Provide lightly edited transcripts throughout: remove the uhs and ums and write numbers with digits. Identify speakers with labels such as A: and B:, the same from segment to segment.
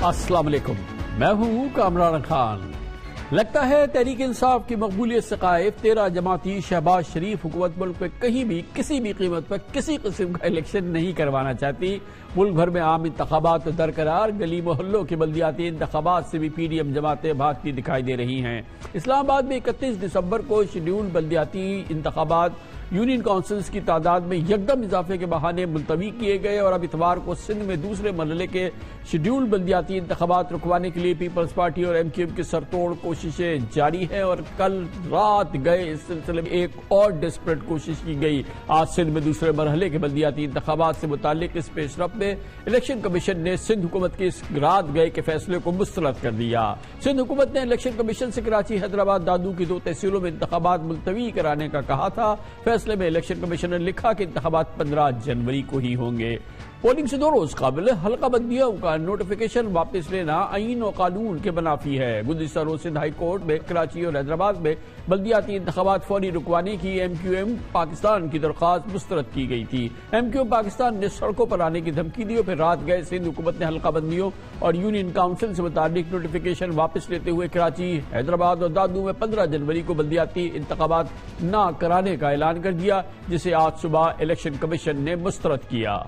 A: السلام علیکم، میں ہوں کامران خان۔ لگتا ہے تحریک انصاف کی مقبولیت سے قائف 13 جماعتی شہباز شریف حکومت ملک میں کہیں بھی کسی بھی قیمت پر کسی قسم کا الیکشن نہیں کروانا چاہتی۔ ملک بھر میں عام انتخابات درقرار، گلی محلوں کے بلدیاتی انتخابات سے بھی پی ڈی ایم جماعتیں بھاگتی دکھائی دے رہی ہیں۔ اسلام آباد میں 31 دسمبر کو شیڈیول بلدیاتی انتخابات یونین کونسلز کی تعداد میں یکدم اضافے کے بہانے ملتوی کیے گئے اور اب اتوار کو سندھ میں دوسرے مرحلے کے شیڈیول بلدیاتی انتخابات رکوانے کے لیے پیپلز پارٹی اور ایم کیو ایم کی سرتوڑ کوششیں جاری ہیں اور کل رات گئے اس سلسلے میں ایک اور ڈسپریٹ کوشش کی گئی۔ آج سندھ میں دوسرے مرحلے کے بلدیاتی انتخابات سے متعلق اس پیش رفت میں الیکشن کمیشن نے سندھ حکومت کے اس رات گئے کے فیصلے کو مسترد کر دیا۔ سندھ حکومت نے الیکشن کمیشن سے کراچی، حیدرآباد، دادو کی 2 تحصیلوں میں انتخابات ملتوی کرانے کا کہا تھا۔ فیصلے میں الیکشن کمیشن نے لکھا کہ انتخابات 15 جنوری کو ہی ہوں گے۔ پولنگ سے 2 روز قبل حلقہ بندیوں کا نوٹیفیکیشن واپس لینا آئین و قانون کے منافی ہے۔ گزشتہ روز سندھ ہائی کورٹ میں کراچی اور حیدرآباد میں بلدیاتی انتخابات فوری رکوانے کی ایم کیو ایم پاکستان کی درخواست مسترد کی گئی تھی۔ ایم کیو ایم پاکستان نے سڑکوں پر آنے کی دھمکی دی اور پھر رات گئے سندھ حکومت نے حلقہ بندیوں اور یونین کونسل سے متعلق نوٹیفیکیشن واپس لیتے ہوئے کراچی، حیدرآباد اور دادو میں 15 جنوری کو بلدیاتی انتخابات نہ کرانے کا اعلان کر دیا، جسے آج صبح الیکشن کمیشن نے مسترد کیا۔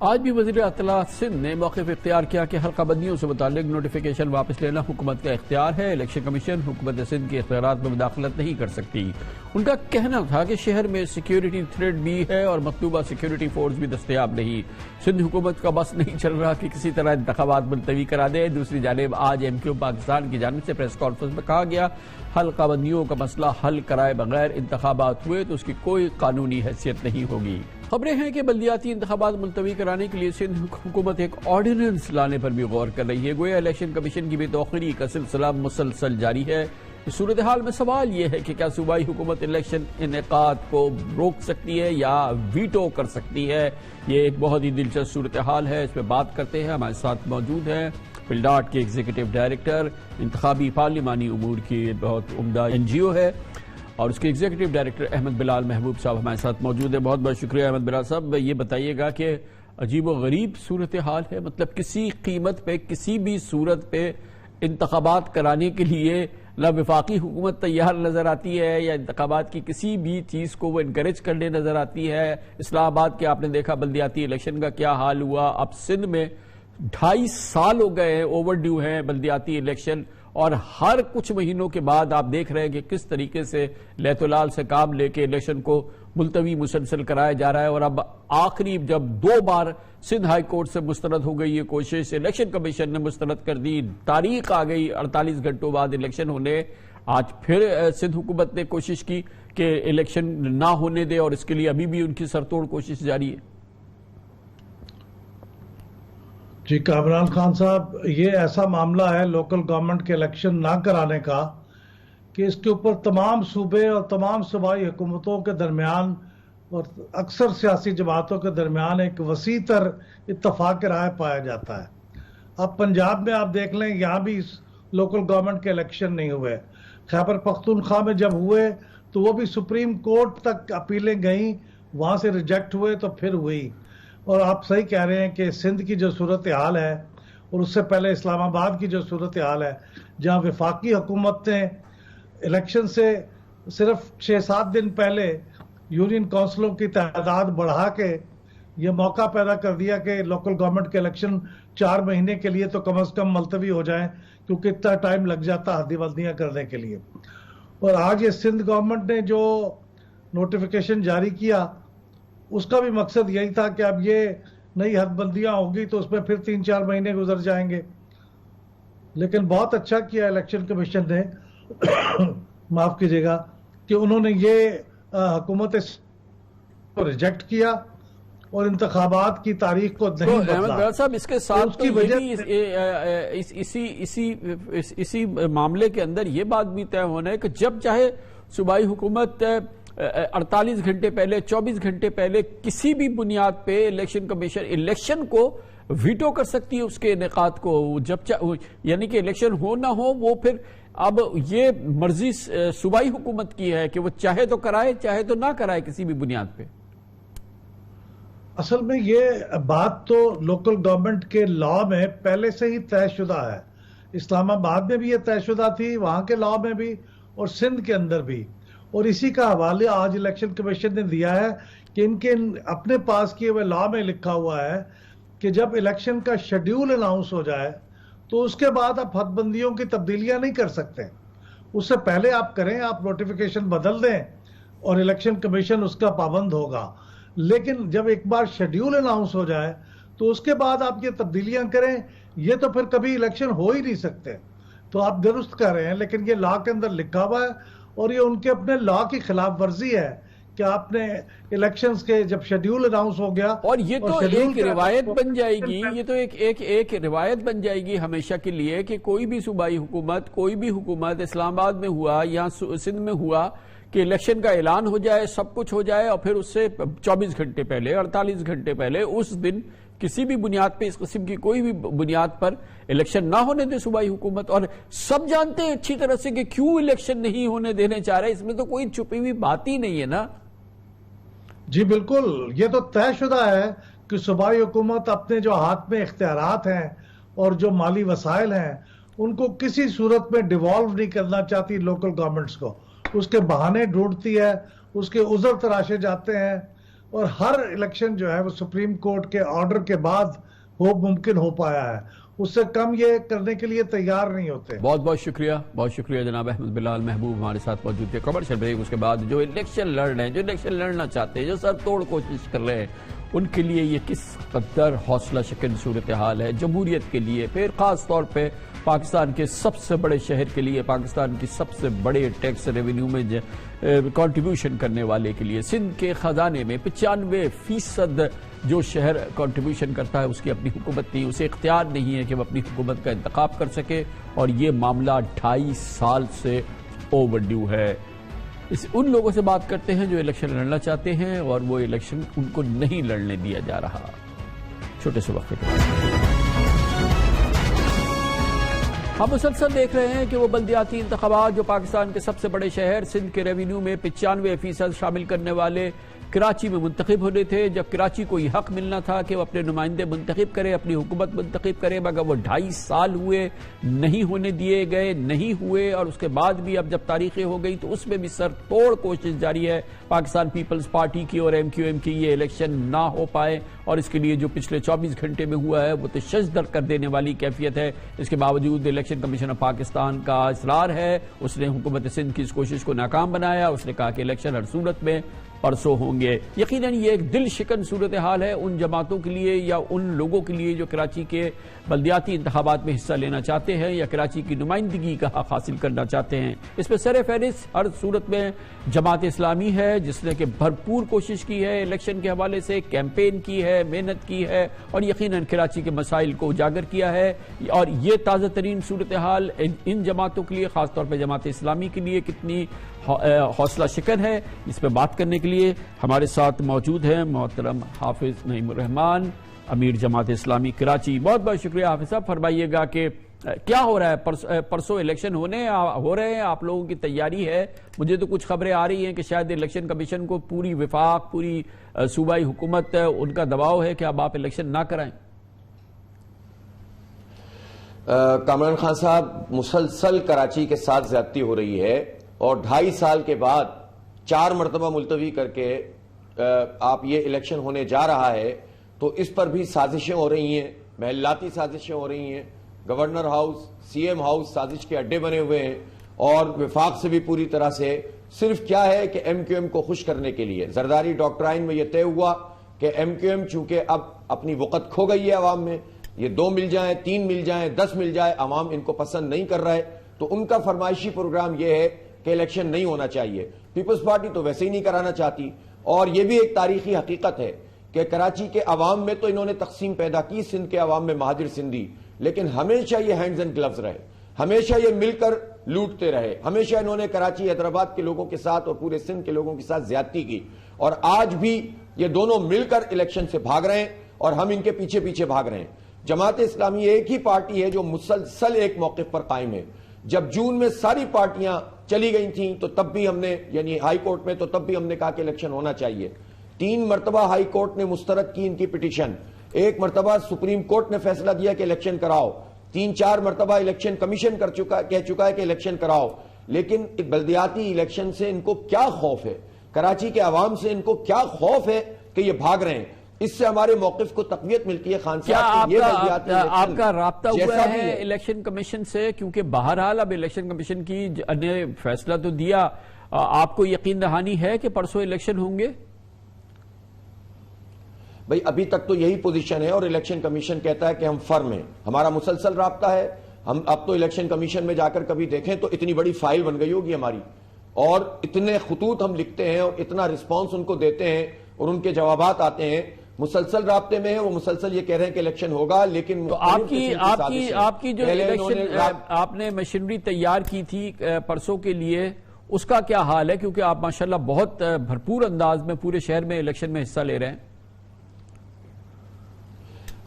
A: آج بھی وزیر اطلاعات سندھ نے موقف اختیار کیا کہ حلقہ بندیوں سے متعلق نوٹیفیکیشن واپس لینا حکومت کا اختیار ہے۔ الیکشن کمیشن حکومت سندھ کے اختیارات میں مداخلت نہیں کر سکتی۔ ان کا کہنا تھا کہ شہر میں سیکیورٹی تھریٹ بھی ہے اور مطلوبہ سیکیورٹی فورس بھی دستیاب نہیں۔ سندھ حکومت کا بس نہیں چل رہا کہ کسی طرح انتخابات ملتوی کرا دے۔ دوسری جانب آج ایم کیو پاکستان کی جانب سے پریس کانفرنس میں کہا گیا حلقہ بندیوں کا مسئلہ حل کرائے بغیر انتخابات ہوئے تو اس کی کوئی قانونی حیثیت نہیں ہوگی۔ خبریں ہیں کہ بلدیاتی انتخابات ملتوی کرانے کے لیے سندھ حکومت ایک آرڈیننس لانے پر بھی غور کر رہی ہے۔ گویا الیکشن کمیشن کی بے توقیری کا سلسلہ مسلسل جاری ہے۔ اس صورتحال میں سوال یہ ہے کہ کیا صوبائی حکومت الیکشن انعقاد کو روک سکتی ہے یا ویٹو کر سکتی ہے؟ یہ ایک بہت ہی دلچسپ صورتحال ہے، اس پہ بات کرتے ہیں۔ ہمارے ساتھ موجود ہیں پلڈاٹ کے ایگزیکٹو ڈائریکٹر، انتخابی پارلیمانی امور کی بہت عمدہ این جی او ہے، اور اس کے ایگزیکٹو ڈائریکٹر احمد بلال محبوب صاحب ہمارے ساتھ موجود ہیں۔ بہت بہت شکریہ احمد بلال صاحب۔ یہ بتائیے گا کہ عجیب و غریب صورتحال ہے، مطلب کسی قیمت پہ کسی بھی صورت پہ انتخابات کرانے کے لیے نہ وفاقی حکومت تیار نظر آتی ہے یا انتخابات کی کسی بھی چیز کو وہ انکریج کرنے نظر آتی ہے۔ اسلام آباد کے آپ نے دیکھا بلدیاتی الیکشن کا کیا حال ہوا، اب سندھ میں 2.5 سال ہو گئے ہیں، اوور ڈیو ہیں بلدیاتی الیکشن، اور ہر کچھ مہینوں کے بعد آپ دیکھ رہے ہیں کہ کس طریقے سے لیت و لال سے کام لے کے الیکشن کو ملتوی مسلسل کرایا جا رہا ہے۔ اور اب آخری جب 2 بار سندھ ہائی کورٹ سے مسترد ہو گئی یہ کوشش، الیکشن کمیشن نے مسترد کر دی، تاریخ آ گئی 48 گھنٹوں بعد الیکشن ہونے، آج پھر سندھ حکومت نے کوشش کی کہ الیکشن نہ ہونے دے اور اس کے لیے ابھی بھی ان کی سرتوڑ کوشش جاری ہے۔
B: جی کامران خان صاحب، یہ ایسا معاملہ ہے لوکل گورنمنٹ کے الیکشن نہ کرانے کا کہ اس کے اوپر تمام صوبے اور تمام صوبائی حکومتوں کے درمیان اور اکثر سیاسی جماعتوں کے درمیان ایک وسیع تر اتفاق رائے پایا جاتا ہے۔ اب پنجاب میں آپ دیکھ لیں، یہاں بھی لوکل گورنمنٹ کے الیکشن نہیں ہوئے۔ خیبر پختونخوا میں جب ہوئے تو وہ بھی سپریم کورٹ تک اپیلیں گئیں، وہاں سے ریجیکٹ ہوئے تو پھر ہوئی۔ اور آپ صحیح کہہ رہے ہیں کہ سندھ کی جو صورتحال ہے اور اس سے پہلے اسلام آباد کی جو صورتحال ہے، جہاں وفاقی حکومت نے الیکشن سے صرف 6-7 دن پہلے یونین کونسلوں کی تعداد بڑھا کے یہ موقع پیدا کر دیا کہ لوکل گورنمنٹ کے الیکشن 4 مہینے کے لیے تو کم از کم ملتوی ہو جائیں، کیونکہ اتنا ٹائم لگ جاتا حدی بندیاں کرنے کے لیے۔ اور آج یہ سندھ گورنمنٹ نے جو نوٹیفیکیشن جاری کیا، اس کا بھی مقصد یہی تھا کہ اب یہ نئی حد بندیاں ہوگی تو اس میں پھر 3-4 مہینے گزر جائیں گے۔ لیکن بہت اچھا کیا الیکشن کمیشن نے معاف کیجیے گا کہ انہوں نے یہ حکومت کو ریجیکٹ کیا اور انتخابات کی تاریخ کو نہیں بدلا۔
A: احمد بلال صاحب، اس کے ساتھ اسی معاملے کے اندر یہ بات بھی طے ہونا ہے کہ جب چاہے صوبائی حکومت 48 گھنٹے پہلے، 24 گھنٹے پہلے کسی بھی بنیاد پہ الیکشن کمیشن الیکشن کو ویٹو کر سکتی ہے، اس کے انعقاد کو، جب یعنی کہ الیکشن ہو نہ ہو، وہ پھر اب یہ مرضی صوبائی حکومت کی ہے کہ وہ چاہے تو کرائے چاہے تو نہ کرائے کسی بھی بنیاد پہ۔
B: اصل میں یہ بات تو لوکل گورنمنٹ کے لا میں پہلے سے ہی طے شدہ ہے. اسلام آباد میں بھی یہ طے شدہ تھی، وہاں کے لا میں بھی، اور سندھ کے اندر بھی. اور اسی کا حوالہ آج الیکشن کمیشن نے دیا ہے کہ ان کے اپنے پاس کیے ہوئے لا میں لکھا ہوا ہے کہ جب الیکشن کا شیڈیول اناؤنس ہو جائے تو اس کے بعد آپ حد بندیوں کی تبدیلیاں نہیں کر سکتے. اس سے پہلے آپ کریں، آپ نوٹیفیکیشن بدل دیں اور الیکشن کمیشن اس کا پابند ہوگا. لیکن جب ایک بار شیڈیول اناؤنس ہو جائے تو اس کے بعد آپ یہ تبدیلیاں کریں، یہ تو پھر کبھی الیکشن ہو ہی نہیں سکتے. تو آپ درست کر رہے ہیں، لیکن یہ لا کے اندر لکھا ہوا ہے اور یہ ان کے اپنے لا کی خلاف ورزی ہے کہ آپ نے الیکشنز کے جب شیڈیول اناؤنس ہو گیا
A: اور یہ تو ایک روایت بن جائے گی، یہ تو ایک روایت بن جائے گی ہمیشہ کے لیے کہ کوئی بھی صوبائی حکومت، کوئی بھی حکومت اسلام آباد میں ہوا یا سندھ میں ہوا کہ الیکشن کا اعلان ہو جائے، سب کچھ ہو جائے، اور پھر اس سے 24 گھنٹے پہلے، 48 گھنٹے پہلے اس دن کسی بھی بنیاد پہ، اس قسم کی کوئی بھی بنیاد پر الیکشن نہ ہونے دے صوبائی حکومت. اور سب جانتے ہیں اچھی طرح سے کہ کیوں الیکشن نہیں ہونے دینے چاہ رہے، اس میں تو کوئی چھپی ہوئی بات ہی نہیں ہے نا.
B: جی بالکل، یہ تو طے شدہ ہے کہ صوبائی حکومت اپنے جو ہاتھ میں اختیارات ہیں اور جو مالی وسائل ہیں ان کو کسی صورت میں ڈیوالو نہیں کرنا چاہتی لوکل گورنمنٹس کو. اس کے بہانے ڈھونڈتی ہے، اس کے عذر تراشے جاتے ہیں، اور ہر الیکشن جو ہے وہ سپریم کورٹ کے آرڈر کے بعد ممکن ہو پایا ہے. اس سے کم یہ کرنے کے لیے تیار نہیں ہوتے.
A: بہت بہت شکریہ جناب احمد بلال محبوب ہمارے ساتھ موجود تھے. Commercial break. اس کے بعد جو الیکشن لڑ رہے ہیں، جو الیکشن لڑنا چاہتے ہیں، جو سر توڑ کوشش کر رہے ہیں، ان کے لیے یہ کس قدر حوصلہ شکن صورتحال ہے. جمہوریت کے لیے، پھر خاص طور پہ پاکستان کے سب سے بڑے شہر کے لیے، پاکستان کی سب سے بڑے ٹیکس ریونیو میں کنٹریبیوشن کرنے والے کے لیے، سندھ کے خزانے میں 95% جو شہر کنٹریبیوشن کرتا ہے اس کی اپنی حکومت نہیں، اسے اختیار نہیں ہے کہ وہ اپنی حکومت کا انتخاب کر سکے. اور یہ معاملہ 2.5 سال سے اوور ڈیو ہے. ان لوگوں سے بات کرتے ہیں جو الیکشن لڑنا چاہتے ہیں اور وہ الیکشن ان کو نہیں لڑنے دیا جا رہا. چھوٹے سے وقت کے بعد ہم مسلسل دیکھ رہے ہیں کہ وہ بلدیاتی انتخابات جو پاکستان کے سب سے بڑے شہر سندھ کے ریونیو میں 95% شامل کرنے والے کراچی میں منتخب ہونے تھے، جب کراچی کو یہ حق ملنا تھا کہ وہ اپنے نمائندے منتخب کرے، اپنی حکومت منتخب کرے، مگر وہ 2.5 سال ہوئے، نہیں ہونے دیے گئے، نہیں ہوئے. اور اس کے بعد بھی اب جب تاریخیں ہو گئی تو اس میں بھی سر توڑ کوشش جاری ہے پاکستان پیپلز پارٹی کی اور MQM کی یہ الیکشن نہ ہو پائے. اور اس کے لیے جو پچھلے 24 گھنٹے میں ہوا ہے وہ تشدد کر دینے والی کیفیت ہے. اس کے باوجود الیکشن کمیشن آف پاکستان کا اصرار ہے، اس نے حکومت سندھ کی اس کوشش کو ناکام بنایا. اس نے کہا کہ الیکشن ہر صورت میں پرسوں ہوں گے. یقیناً یہ ایک دل شکن صورتحال ہے ان جماعتوں کے لیے یا ان لوگوں کے لیے جو کراچی کے بلدیاتی انتخابات میں حصہ لینا چاہتے ہیں یا کراچی کی نمائندگی کا حق حاصل کرنا چاہتے ہیں. اس میں سر فہرست ہر صورت میں جماعت اسلامی ہے، جس نے کہ بھرپور کوشش کی ہے، الیکشن کے حوالے سے کیمپین کی ہے، محنت کی ہے اور یقیناً کراچی کے مسائل کو اجاگر کیا ہے. اور یہ تازہ ترین صورتحال ان جماعتوں کے لیے، خاص طور پہ جماعت اسلامی کے لیے کتنی حوصلہ شکن ہے، اس پہ بات کرنے کے لیے ہمارے ساتھ موجود ہیں محترم حافظ نعیم الرحمان، امیر جماعت اسلامی کراچی. بہت بہت شکریہ حافظ صاحب. فرمائیے گا کہ کیا ہو رہا ہے؟ پرسوں الیکشن ہو رہے ہیں، آپ لوگوں کی تیاری ہے؟ مجھے تو کچھ خبریں آ رہی ہیں کہ شاید الیکشن کمیشن کو پوری وفاق، پوری صوبائی حکومت ان کا دباؤ ہے کہ اب آپ الیکشن نہ کرائیں.
C: کامران خان صاحب، مسلسل کراچی کے ساتھ زیادتی ہو رہی ہے اور 2.5 سال کے بعد 4 مرتبہ ملتوی کر کے آپ یہ الیکشن ہونے جا رہا ہے تو اس پر بھی سازشیں ہو رہی ہیں، محلاتی سازشیں ہو رہی ہیں. گورنر ہاؤس، CM ہاؤس سازش کے اڈے بنے ہوئے ہیں اور وفاق سے بھی پوری طرح سے صرف کیا ہے کہ MQM کو خوش کرنے کے لیے زرداری ڈاکٹرائن میں یہ طے ہوا کہ MQM چونکہ اب اپنی وقت کھو گئی ہے عوام میں، یہ 2 مل جائیں، 3 مل جائیں، 10 مل جائے، عوام ان کو پسند نہیں کر رہا ہے. تو ان کا فرمائشی پروگرام یہ ہے کہ الیکشن نہیں ہونا چاہیے. پیپلز پارٹی تو ویسے ہی نہیں کرانا چاہتی. اور یہ بھی ایک تاریخی حقیقت ہے کہ کراچی کے عوام میں تو انہوں نے تقسیم پیدا کی، سندھ کے عوام میں مہاجر سندھی، لیکن ہمیشہ یہ ہینڈز اینڈ گلوز رہے، ہمیشہ یہ مل کر لوٹتے رہے، ہمیشہ انہوں نے کراچی حیدرآباد کے لوگوں کے ساتھ اور پورے سندھ کے لوگوں کے ساتھ زیادتی کی. اور آج بھی یہ دونوں مل کر الیکشن سے بھاگ رہے ہیں اور ہم ان کے پیچھے پیچھے بھاگ رہے ہیں. جماعت اسلامی ایک ہی پارٹی ہے جو مسلسل ایک موقف پر قائم ہے. جب جون میں ساری پارٹیاں چلی گئی تھیں تو تب بھی ہم نے، یعنی ہائی کورٹ میں، تو تب بھی ہم نے کہا کہ الیکشن ہونا چاہیے. 3 مرتبہ ہائی کورٹ نے مسترد کی ان کی پٹیشن، 1 مرتبہ سپریم کورٹ نے فیصلہ دیا کہ الیکشن کراؤ، 3-4 مرتبہ الیکشن کمیشن کہہ چکا ہے کہ الیکشن کراؤ، لیکن بلدیاتی الیکشن سے ان کو کیا خوف ہے؟ کراچی کے عوام سے ان کو کیا خوف ہے کہ یہ بھاگ رہے ہیں؟ اس سے ہمارے موقف کو تقویت ملتی ہے خان صاحب.
A: آپ کا رابطہ ہوا ہے الیکشن کمیشن سے؟ کیونکہ بہرحال اب الیکشن کمیشن کی نے فیصلہ تو دیا، آپ کو یقین دہانی ہے کہ پرسوں الیکشن ہوں گے؟
C: بھئی ابھی تک تو یہی پوزیشن ہے اور الیکشن کمیشن کہتا ہے کہ ہم فرم ہیں، ہمارا مسلسل رابطہ ہے. ہم اب تو الیکشن کمیشن میں جا کر کبھی دیکھیں تو اتنی بڑی فائل بن گئی ہوگی ہماری، اور اتنے خطوط ہم لکھتے ہیں اور اتنا رسپانس ان کو دیتے ہیں اور ان کے جوابات آتے ہیں، مسلسل رابطے میں ہیں. وہ مسلسل یہ کہہ رہے ہیں کہ الیکشن ہوگا، لیکن
A: تو آپ کی جو الیکشن آپ نے مشینری تیار کی تھی پرسوں کے لیے، اس کا کیا حال ہے؟ کیونکہ آپ ماشاءاللہ بہت بھرپور انداز میں پورے شہر میں الیکشن میں حصہ لے رہے ہیں.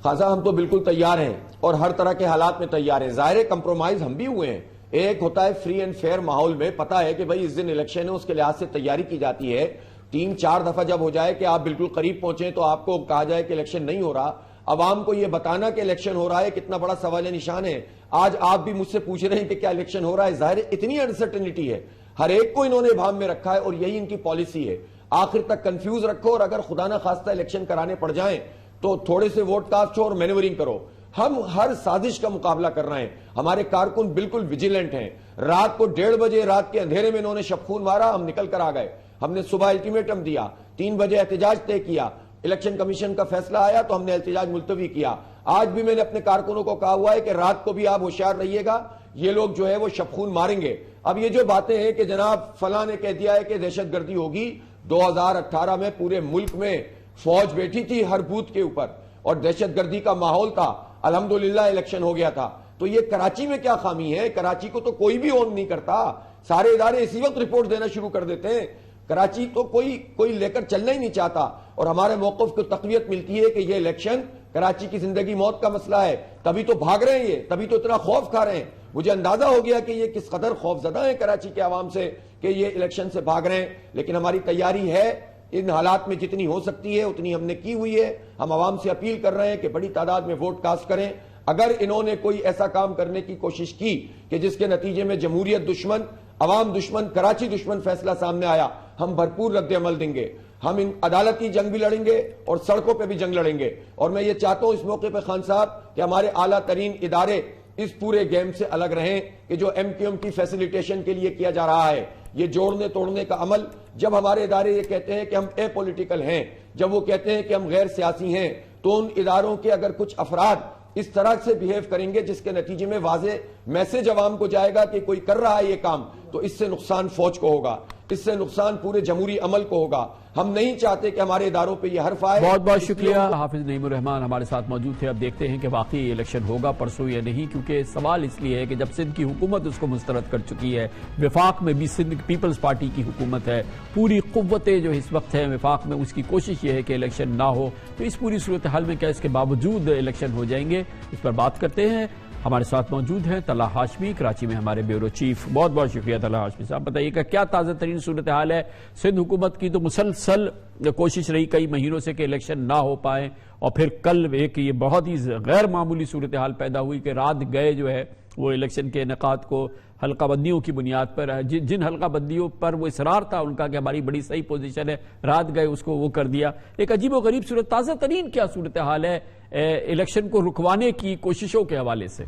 C: خاصا ہم تو بالکل تیار ہیں اور ہر طرح کے حالات میں تیار ہیں. ظاہر کمپرومائز ہم بھی ہوئے ہیں. ایک ہوتا ہے فری اینڈ فیئر ماحول میں، پتا ہے کہ بھائی اس دن الیکشن ہے، اس کے لحاظ سے تیاری کی جاتی ہے. 3-4 دفعہ جب ہو جائے کہ آپ بالکل قریب پہنچیں تو آپ کو کہا جائے کہ الیکشن نہیں ہو رہا، عوام کو یہ بتانا کہ الیکشن ہو رہا ہے کتنا بڑا سوال نشان ہے. آج آپ بھی مجھ سے پوچھ رہے ہیں کہ کیا الیکشن ہو رہا ہے. ظاہر اتنی انسرٹنٹی ہے، ہر ایک کو انہوں نے ابہام میں رکھا ہے اور یہی ان کی پالیسی ہے. آخر تک کنفیوز رکھو اور اگر خدا نہ خواستہ الیکشن کرانے پڑ جائیں تو تھوڑے سے ووٹ کاسٹ ہو اور مینیورنگ کرو. ہم ہر سازش کا مقابلہ کر رہے ہیں. ہمارے کارکن بالکل ویجیلنٹ ہیں. رات کو 1:30 بجے رات کے اندھیرے میں انہوں نے شب خون مارا، ہم نکل کر آ گئے. ہم نے صبح الٹیمیٹم دیا، 3 بجے احتجاج طے کیا، الیکشن کمیشن کا فیصلہ آیا تو ہم نے احتجاج ملتوی کیا. آج بھی میں نے اپنے کارکنوں کو کہا ہوا ہے کہ رات کو بھی آپ ہوشیار رہیے گا، یہ لوگ جو ہے وہ شب خون ماریں گے. اب یہ جو باتیں ہیں کہ جناب فلاں نے کہہ دیا ہے کہ دہشت گردی ہوگی، 2018 میں پورے ملک میں فوج بیٹھی تھی ہر بوتھ کے اوپر اور دہشت گردی کا ماحول تھا، الحمدللہ الیکشن ہو گیا تھا. تو یہ کراچی میں کیا خامی ہے؟ کراچی کو تو کوئی بھی اون نہیں کرتا، سارے ادارے اسی وقت رپورٹ دینا شروع کر دیتے ہیں. کراچی تو کوئی لے کر چلنا ہی نہیں چاہتا اور ہمارے موقف کو تقویت ملتی ہے کہ یہ الیکشن کراچی کی زندگی موت کا مسئلہ ہے. تبھی تو بھاگ رہے ہیں، یہ تبھی تو اتنا خوف کھا رہے ہیں. مجھے اندازہ ہو گیا کہ یہ کس قدر خوف زدہ ہیں کراچی کے عوام سے کہ یہ الیکشن سے بھاگ رہے ہیں. لیکن ہماری تیاری ہے، ان حالات میں جتنی ہو سکتی ہے اتنی ہم نے کی ہوئی ہے. ہم عوام سے اپیل کر رہے ہیں کہ بڑی تعداد میں ووٹ کاسٹ کریں. اگر انہوں نے کوئی ایسا کام کرنے کی کوشش کی کہ جس کے نتیجے میں جمہوریت دشمن، عوام دشمن، کراچی دشمن فیصلہ سامنے آیا، ہم بھرپور رد عمل دیں گے. ہم ان عدالتی جنگ بھی لڑیں گے اور سڑکوں پہ بھی جنگ لڑیں گے. اور میں یہ چاہتا ہوں اس موقع پہ خان صاحب کہ ہمارے اعلیٰ ترین ادارے اس پورے گیم سے الگ رہیں کہ جو ایم کیو ایم کی فیسیلیٹیشن کے لیے کیا جا رہا ہے، یہ جوڑنے توڑنے کا عمل. جب ہمارے ادارے یہ کہتے ہیں کہ ہم اے پولیٹیکل ہیں، جب وہ کہتے ہیں کہ ہم غیر سیاسی ہیں، تو ان اداروں کے اگر کچھ افراد اس طرح سے بیہیو کریں گے جس کے نتیجے میں واضح میسج عوام کو جائے گا کہ کوئی کر رہا ہے یہ کام، تو اس سے نقصان فوج کو ہوگا، اس سے نقصان پورے جمہوری عمل کو ہوگا. ہم نہیں چاہتے کہ ہمارے اداروں پہ یہ حرف آئے.
A: بہت بہت شکریہ. حافظ نعیم الرحمان ہمارے ساتھ موجود تھے. اب دیکھتے ہیں کہ واقعی الیکشن ہوگا پرسوں یا نہیں، کیونکہ سوال اس لیے ہے کہ جب سندھ کی حکومت اس کو مسترد کر چکی ہے، وفاق میں بھی سندھ پیپلز پارٹی کی حکومت ہے، پوری قوتیں جو اس وقت ہیں وفاق میں، اس کی کوشش یہ ہے کہ الیکشن نہ ہو. تو اس پوری صورتحال میں کیا اس کے باوجود الیکشن ہو جائیں گے؟ اس پر بات کرتے ہیں. ہمارے ساتھ موجود ہیں طلحہ ہاشمی، کراچی میں ہمارے بیورو چیف. بہت بہت شکریہ طلحہ ہاشمی صاحب. بتائیے کہ کیا تازہ ترین صورتحال ہے؟ سندھ حکومت کی تو مسلسل کوشش رہی کئی مہینوں سے کہ الیکشن نہ ہو پائے، اور پھر کل ایک یہ بہت ہی غیر معمولی صورتحال پیدا ہوئی کہ رات گئے جو ہے وہ الیکشن کے انعقاد کو حلقہ بندیوں کی بنیاد پر، جن حلقہ بندیوں پر وہ اصرار تھا ان کا کہ ہماری بڑی صحیح پوزیشن ہے، رات گئے اس کو وہ کر دیا. ایک عجیب و غریب صورت. تازہ ترین کیا صورتحال ہے الیکشن کو رکوانے کی کوششوں کے حوالے سے؟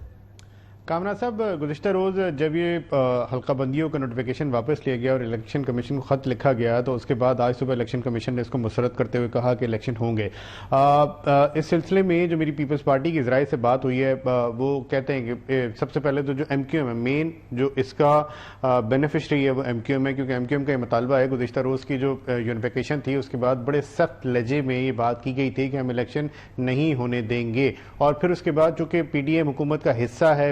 D: کامران صاحب، گزشتہ روز جب یہ حلقہ بندیوں کا نوٹیفیکیشن واپس لیا گیا اور الیکشن کمیشن کو خط لکھا گیا تو اس کے بعد آج صبح الیکشن کمیشن نے اس کو مسترد کرتے ہوئے کہا کہ الیکشن ہوں گے. اس سلسلے میں جو میری پیپلز پارٹی کے ذرائع سے بات ہوئی ہے وہ کہتے ہیں کہ سب سے پہلے تو جو ایم کیو ایم ہے، مین جو اس کا بینیفیشری ہے وہ ایم کیو ایم ہے، کیونکہ ایم کیو ایم کا یہ مطالبہ ہے. گزشتہ روز کی جو یونیفیکیشن تھی اس کے بعد بڑے سخت لہجے میں یہ بات کی گئی تھی کہ ہم الیکشن نہیں ہونے دیں گے. اور پھر اس کے بعد چونکہ پی ڈی ایم حکومت کا حصہ ہے،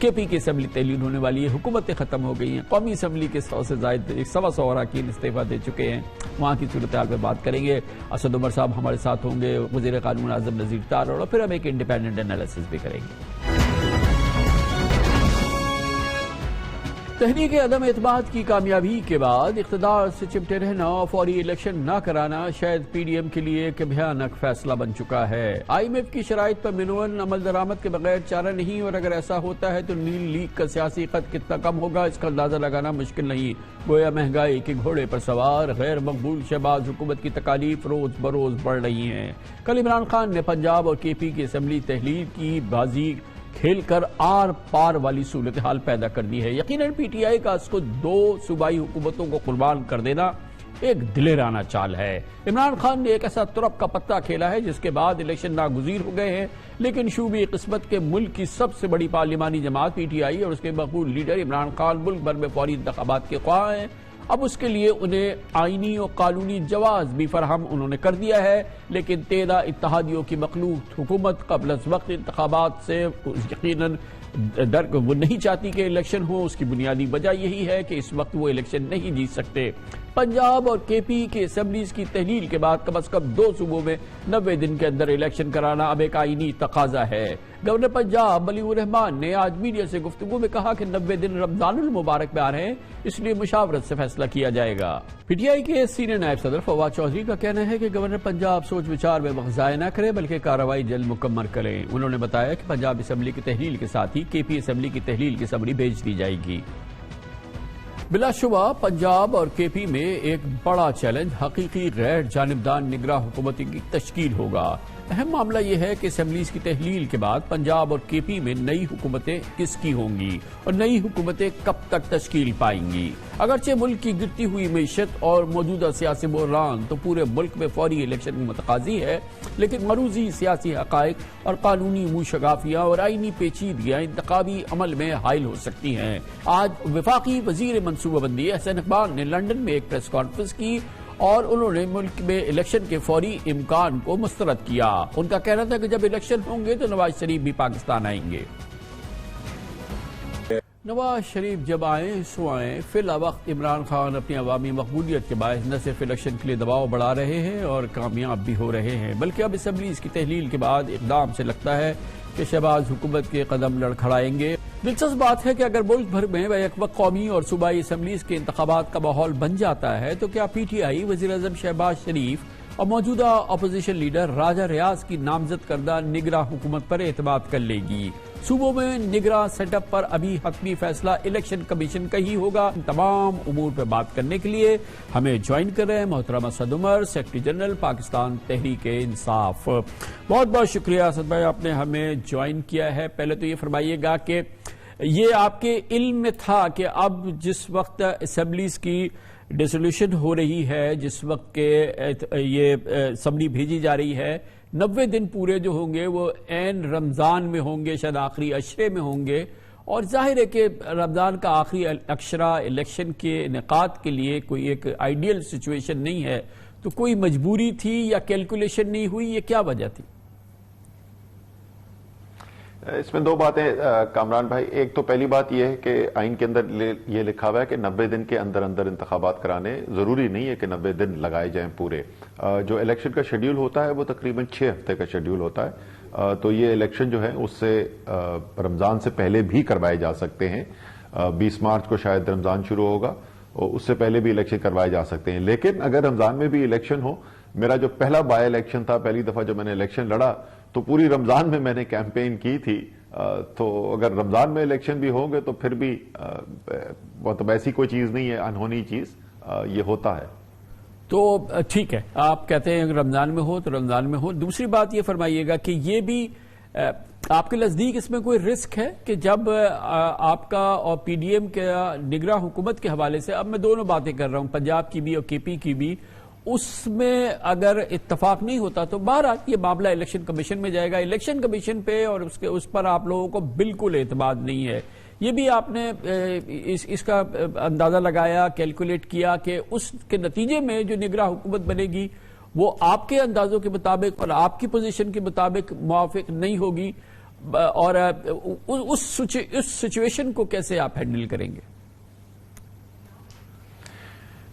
A: کے پی کی اسمبلی تحلیل ہونے والی ہے، حکومتیں ختم ہو گئی ہیں، قومی اسمبلی کے 100 سے زائد 125 اراکین استعفیٰ دے چکے ہیں، وہاں کی صورتحال پہ بات کریں گے۔ اسد عمر صاحب ہمارے ساتھ ہوں گے، وزیر قانون اعظم نذیر تار، اور پھر ہم ایک انڈیپینڈنٹ انالیسس بھی کریں گے۔ تحریک عدم اعتماد کی کامیابی کے بعد اقتدار سے چمٹے رہنا اور فوری الیکشن نہ کرانا شاید پی ڈی ایم کے لیے ایک بھیانک فیصلہ بن چکا ہے۔ آئی ایم ایف کی شرائط پر منون عمل درآمد کے بغیر چارہ نہیں، اور اگر ایسا ہوتا ہے تو نیل لیگ کا سیاسی خط کتنا کم ہوگا اس کا اندازہ لگانا مشکل نہیں۔ گویا مہنگائی کے گھوڑے پر سوار غیر مقبول شہباز حکومت کی تکالیف روز بروز بڑھ رہی ہیں۔ کل عمران خان نے پنجاب اور کے پی کی اسمبلی تحلیل کی بازی کھیل کر آر پار والی صورتحال پیدا کر دی ہے۔ یقیناً پی ٹی آئی کا اس کو 2 صوبائی حکومتوں کو قربان کر دینا ایک دلیرانہ چال ہے۔ عمران خان نے ایک ایسا ترپ کا پتہ کھیلا ہے جس کے بعد الیکشن ناگزیر ہو گئے ہیں، لیکن شوبی قسمت کے ملک کی سب سے بڑی پارلیمانی جماعت پی ٹی آئی اور اس کے مقبول لیڈر عمران خان ملک بھر میں فوری انتخابات کے خواہاں ہیں۔ اب اس کے لیے انہیں آئینی اور قانونی جواز بھی فراہم انہوں نے کر دیا ہے، لیکن 13 اتحادیوں کی مخلوط حکومت قبل از وقت انتخابات سے یقیناً وہ نہیں چاہتی کہ الیکشن ہو۔ اس کی بنیادی وجہ یہی ہے کہ اس وقت وہ الیکشن نہیں جیت سکتے۔ پنجاب اور کے پی کے اسمبلیز کی تحلیل کے بعد کم از کم 2 صوبوں میں 90 دن کے اندر الیکشن کرانا اب ایک آئینی تقاضا ہے۔ گورنر پنجاب ولی الرحمان نے آج میڈیا سے گفتگو میں کہا کہ 90 دن رمضان المبارک میں آ رہے ہیں، اس لیے مشاورت سے فیصلہ کیا جائے گا۔ پی ٹی آئی کے سینئر نائب صدر فواد چودھری کا کہنا ہے کہ گورنر پنجاب سوچ وچار میں وقت ضائع نہ کرے بلکہ کارروائی جلد مکمل کریں۔ انہوں نے بتایا کہ پنجاب اسمبلی کی تحلیل کے ساتھ ہی کے پی اسمبلی کی تحلیل کی سمری بھیج دی جائے گی۔ بلا شبہ پنجاب اور کے پی میں ایک بڑا چیلنج حقیقی غیر جانبدار نگراں حکومت کی تشکیل ہوگا۔ اہم معاملہ یہ ہے کہ اسمبلیز کی تحلیل کے بعد پنجاب اور کے پی میں نئی حکومتیں کس کی ہوں گی اور نئی حکومتیں کب تک تشکیل پائیں گی۔ اگرچہ ملک کی گرتی ہوئی معیشت اور موجودہ سیاسی بحران تو پورے ملک میں فوری الیکشن متقاضی ہے، لیکن مروزی سیاسی حقائق اور قانونی موشگافیاں اور آئینی پیچیدگیاں انتخابی عمل میں حائل ہو سکتی ہیں۔ آج وفاقی وزیر منصوبہ بندی احسن اقبال نے لندن میں ایک پریس کانفرنس کی اور انہوں نے ملک میں الیکشن کے فوری امکان کو مسترد کیا۔ ان کا کہنا تھا کہ جب الیکشن ہوں گے تو نواز شریف بھی پاکستان آئیں گے۔ نواز شریف جب آئیں سو آئیں، فی الوقت عمران خان اپنی عوامی مقبولیت کے باعث نہ صرف الیکشن کے لیے دباؤ بڑھا رہے ہیں اور کامیاب بھی ہو رہے ہیں، بلکہ اب اسمبلیز کی تحلیل کے بعد اقدام سے لگتا ہے کہ شہباز حکومت کے قدم لڑکھڑائیں گے۔ دلچسپ بات ہے کہ اگر ملک بھر میں بیک وقت قومی اور صوبائی اسمبلیز کے انتخابات کا ماحول بن جاتا ہے تو کیا پی ٹی آئی وزیر اعظم شہباز شریف اور موجودہ اپوزیشن لیڈر راجہ ریاض کی نامزد کردہ نگراں حکومت پر اعتماد کر لے گی؟ صوبوں میں نگراں سیٹ اپ پر ابھی حتمی فیصلہ الیکشن کمیشن کا ہی ہوگا۔ تمام امور پر بات کرنے کے لیے ہمیں جوائن کر رہے ہیں محترم اسد عمر، سیکرٹری جنرل پاکستان تحریک انصاف۔ بہت بہت شکریہ اسد بھائی، آپ نے ہمیں جوائن کیا ہے۔ پہلے تو یہ فرمائیے گا کہ یہ آپ کے علم میں تھا کہ اب جس وقت اسمبلیز کی ڈیسولوشن ہو رہی ہے، جس وقت کے یہ اسمبلی بھیجی جا رہی ہے، 90 دن پورے جو ہوں گے وہ عین رمضان میں ہوں گے، شاید آخری عشرے میں ہوں گے، اور ظاہر ہے کہ رمضان کا آخری عشرہ الیکشن کے انعقاد کے لیے کوئی ایک آئیڈیل سچویشن نہیں ہے، تو کوئی مجبوری تھی یا کیلکولیشن نہیں ہوئی، یہ کیا وجہ تھی؟
E: اس میں 2 باتیں کامران بھائی۔ ایک تو پہلی بات یہ ہے کہ آئین کے اندر یہ لکھا ہوا ہے کہ 90 دن کے اندر انتخابات کرانے ضروری نہیں ہے کہ 90 دن لگائے جائیں پورے۔ جو الیکشن کا شیڈیول ہوتا ہے وہ تقریباً 6 ہفتے کا شیڈیول ہوتا ہے، تو یہ الیکشن جو ہے اس سے رمضان سے پہلے بھی کروائے جا سکتے ہیں۔ 20 مارچ کو شاید رمضان شروع ہوگا اور اس سے پہلے بھی الیکشن کروائے جا سکتے ہیں، لیکن اگر رمضان میں بھی الیکشن ہو، میرا جو پہلا بائی الیکشن تھا، پہلی دفعہ جب میں نے الیکشن لڑا تو پوری رمضان میں میں نے کیمپین کی تھی، تو اگر رمضان میں الیکشن بھی ہوں گے تو پھر بھی مطلب ایسی کوئی چیز نہیں ہے انہونی چیز، یہ ہوتا ہے۔
A: تو ٹھیک ہے، آپ کہتے ہیں اگر رمضان میں ہو تو رمضان میں ہو۔ دوسری بات یہ فرمائیے گا کہ یہ بھی آپ کے نزدیک اس میں کوئی رسک ہے کہ جب آپ کا اور پی ڈی ایم کے نگراں حکومت کے حوالے سے، اب میں دونوں باتیں کر رہا ہوں، پنجاب کی بھی اور کے پی کی بھی، اس میں اگر اتفاق نہیں ہوتا تو بہرحال یہ معاملہ الیکشن کمیشن میں جائے گا، الیکشن کمیشن پہ اور اس پر آپ لوگوں کو بالکل اعتماد نہیں ہے۔ یہ بھی آپ نے اس کا اندازہ لگایا، کیلکولیٹ کیا کہ اس کے نتیجے میں جو نگراں حکومت بنے گی وہ آپ کے اندازوں کے مطابق اور آپ کی پوزیشن کے مطابق موافق نہیں ہوگی، اور اس سچویشن کو کیسے آپ ہینڈل کریں گے؟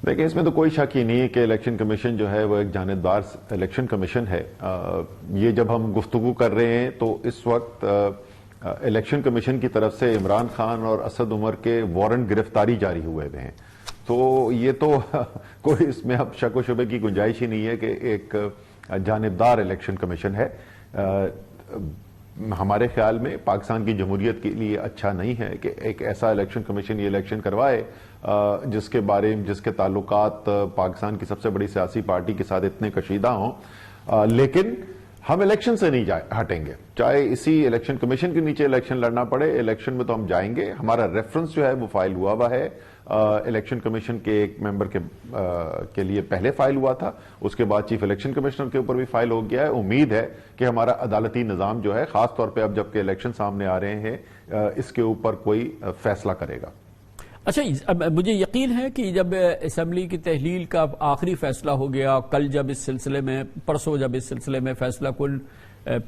E: دیکھیں، اس میں تو کوئی شک ہی نہیں ہے کہ الیکشن کمیشن جو ہے وہ ایک جانبدار الیکشن کمیشن ہے. یہ جب ہم گفتگو کر رہے ہیں تو اس وقت الیکشن کمیشن کی طرف سے عمران خان اور اسد عمر کے وارنٹ گرفتاری جاری ہوئے ہیں. تو یہ تو کوئی اس میں اب شک و شبے کی گنجائش ہی نہیں ہے کہ ایک جانبدار الیکشن کمیشن ہے. ہمارے خیال میں پاکستان کی جمہوریت کے لیے اچھا نہیں ہے کہ ایک ایسا الیکشن کمیشن یہ الیکشن کروائے جس کے بارے میں جس کے تعلقات پاکستان کی سب سے بڑی سیاسی پارٹی کے ساتھ اتنے کشیدہ ہوں. لیکن ہم الیکشن سے نہیں ہٹیں گے، چاہے اسی الیکشن کمیشن کے نیچے الیکشن لڑنا پڑے. الیکشن میں تو ہم جائیں گے. ہمارا ریفرنس جو ہے وہ فائل ہوا ہے الیکشن کمیشن کے ایک ممبر کے لیے پہلے فائل ہوا تھا، اس کے بعد چیف الیکشن کمشنر کے اوپر بھی فائل ہو گیا ہے. امید ہے کہ ہمارا عدالتی نظام جو ہے، خاص طور پہ اب جبکہ الیکشن سامنے آ رہے ہیں، اس کے اوپر کوئی فیصلہ کرے گا.
A: اچھا، مجھے یقین ہے کہ جب اسمبلی کی تحلیل کا آخری فیصلہ ہو گیا، کل جب اس سلسلے میں، پرسوں جب اس سلسلے میں فیصلہ کن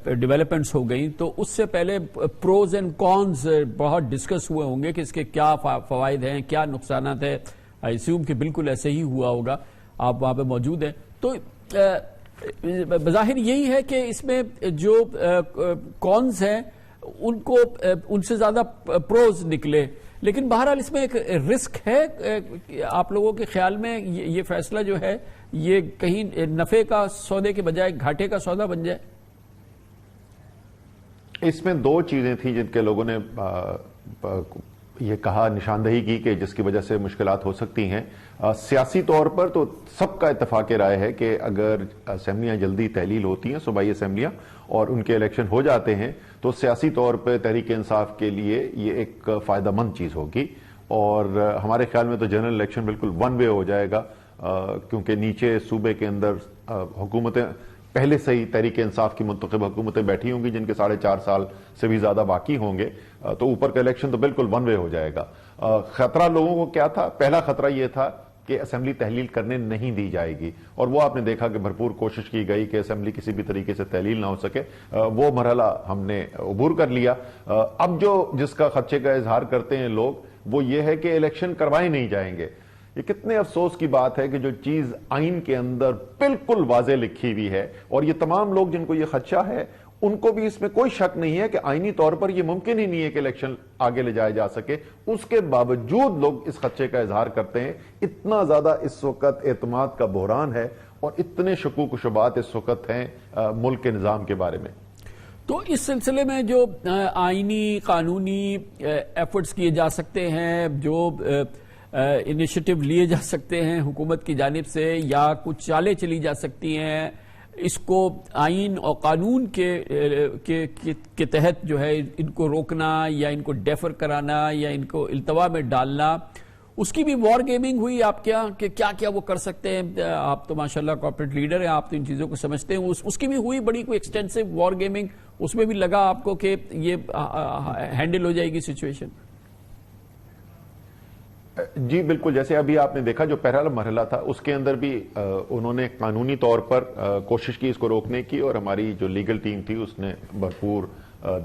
A: ڈیولپمنٹس ہو گئیں، تو اس سے پہلے پروز اینڈ کونز بہت ڈسکس ہوئے ہوں گے کہ اس کے کیا فوائد ہیں، کیا نقصانات ہیں. آئی اسیوم کہ بالکل ایسے ہی ہوا ہوگا، آپ وہاں پہ موجود ہیں. تو بظاہر یہی ہے کہ اس میں جو کونز ہیں ان سے زیادہ پروز نکلے. لیکن بہرحال اس میں ایک رسک ہے آپ لوگوں کے خیال میں، یہ فیصلہ جو ہے یہ کہیں نفع کا سودے کے بجائے گھاٹے کا سودا بن جائے؟
E: اس میں دو چیزیں تھیں جن کے لوگوں نے یہ کہا، نشاندہی کی کہ جس کی وجہ سے مشکلات ہو سکتی ہیں. سیاسی طور پر تو سب کا اتفاق رائے ہے کہ اگر اسمبلیاں جلدی تحلیل ہوتی ہیں، صوبائی اسمبلیاں، اور ان کے الیکشن ہو جاتے ہیں تو سیاسی طور پہ تحریک انصاف کے لیے یہ ایک فائدہ مند چیز ہوگی. اور ہمارے خیال میں تو جنرل الیکشن بالکل ون وے ہو جائے گا، کیونکہ نیچے صوبے کے اندر حکومتیں پہلے سے ہی تحریک انصاف کی منتخب حکومتیں بیٹھی ہوں گی جن کے 4.5 سال سے بھی زیادہ باقی ہوں گے. تو اوپر کا الیکشن تو بالکل ون وے ہو جائے گا. خطرہ لوگوں کو کیا تھا؟ پہلا خطرہ یہ تھا کہ اسمبلی تحلیل کرنے نہیں دی جائے گی، اور وہ آپ نے دیکھا کہ بھرپور کوشش کی گئی کہ اسمبلی کسی بھی طریقے سے تحلیل نہ ہو سکے. وہ مرحلہ ہم نے عبور کر لیا. اب جس کا خدشے کا اظہار کرتے ہیں لوگ، وہ یہ ہے کہ الیکشن کروائے نہیں جائیں گے. یہ کتنے افسوس کی بات ہے کہ جو چیز آئین کے اندر بالکل واضح لکھی ہوئی ہے، اور یہ تمام لوگ جن کو یہ خدشہ ہے ان کو بھی اس میں کوئی شک نہیں ہے کہ آئینی طور پر یہ ممکن ہی نہیں ہے کہ الیکشن آگے لے جائے جا سکے، اس کے باوجود لوگ اس خدشے کا اظہار کرتے ہیں. اتنا زیادہ اس وقت اعتماد کا بحران ہے اور اتنے شکوک و شبہات اس وقت ہیں ملک کے نظام کے بارے میں.
A: تو اس سلسلے میں جو آئینی قانونی ایفرٹس کیے جا سکتے ہیں، جو انیشیٹو لیے جا سکتے ہیں حکومت کی جانب سے، یا کچھ چالیں چلی جا سکتی ہیں، اس کو آئین اور قانون کے تحت جو ہے ان کو روکنا یا ان کو ڈیفر کرانا یا ان کو التوا میں ڈالنا، اس کی بھی وار گیمنگ ہوئی آپ کیا وہ کر سکتے ہیں؟ آپ تو ماشاءاللہ کارپوریٹ لیڈر ہیں، آپ تو ان چیزوں کو سمجھتے ہیں. اس کی بھی ہوئی بڑی کوئی ایکسٹینسو وار گیمنگ؟ اس میں بھی لگا آپ کو کہ یہ ہینڈل ہو جائے گی سچویشن؟
E: جی بالکل، جیسے ابھی آپ نے دیکھا جو پہلا مرحلہ تھا اس کے اندر بھی انہوں نے قانونی طور پر کوشش کی اس کو روکنے کی، اور ہماری جو لیگل ٹیم تھی اس نے بھرپور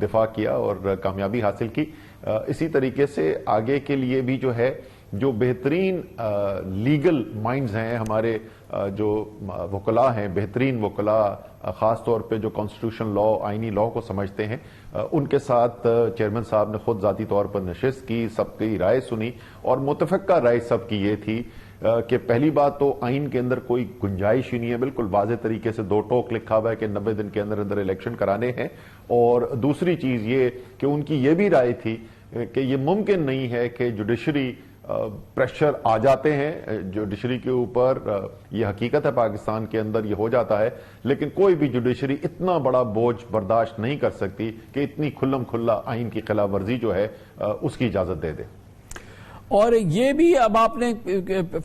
E: دفاع کیا اور کامیابی حاصل کی. اسی طریقے سے آگے کے لیے بھی جو ہے، جو بہترین لیگل مائنڈز ہیں ہمارے، جو وکلاء ہیں، بہترین وکلاء، خاص طور پہ جو کانسٹیٹیوشن لا، آئینی لا کو سمجھتے ہیں، ان کے ساتھ چیئرمین صاحب نے خود ذاتی طور پر نشست کی، سب کی رائے سنی، اور متفقہ رائے سب کی یہ تھی کہ پہلی بات تو آئین کے اندر کوئی گنجائش ہی نہیں ہے، بالکل واضح طریقے سے 2 ٹوک لکھا ہوا ہے کہ 90 دن کے اندر اندر الیکشن کرانے ہیں. اور دوسری چیز یہ کہ ان کی یہ بھی رائے تھی کہ یہ ممکن نہیں ہے کہ جوڈیشری پریشر آ جاتے ہیں جوڈیشری کے اوپر، یہ حقیقت ہے پاکستان کے اندر یہ ہو جاتا ہے، لیکن کوئی بھی جوڈیشری اتنا بڑا بوجھ برداشت نہیں کر سکتی کہ اتنی کھلم کھلا آئین کی خلاف ورزی جو ہے اس کی اجازت دے دے.
A: اور یہ بھی اب آپ نے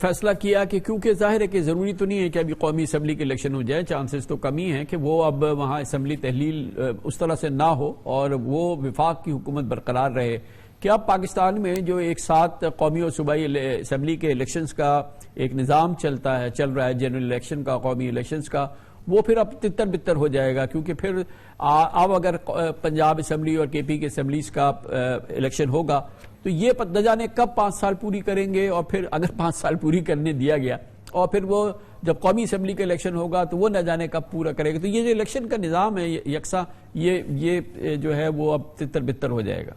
A: فیصلہ کیا کہ کیونکہ ظاہر ہے کہ ضروری تو نہیں ہے کہ ابھی قومی اسمبلی کے الیکشن ہو جائے، چانسز تو کم ہی ہیں کہ وہ اب وہاں اسمبلی تحلیل اس طرح سے نہ ہو اور وہ وفاق کی حکومت برقرار رہے. کیا پاکستان میں جو ایک ساتھ قومی اور صوبائی اسمبلی کے الیکشنز کا ایک نظام چل رہا ہے، جنرل الیکشن کا، قومی الیکشنز کا، وہ پھر اب تتر بتر ہو جائے گا، کیونکہ پھر اب اگر پنجاب اسمبلی اور کے پی کے اسمبلیز کا الیکشن ہوگا تو یہ نہ جانے کب 5 سال پوری کریں گے، اور پھر اگر 5 سال پوری کرنے دیا گیا اور پھر وہ جب قومی اسمبلی کا الیکشن ہوگا تو وہ نہ جانے کب پورا کرے گا. تو یہ جو الیکشن کا نظام ہے یکساں یہ جو ہے وہ اب تتر بتر ہو جائے گا.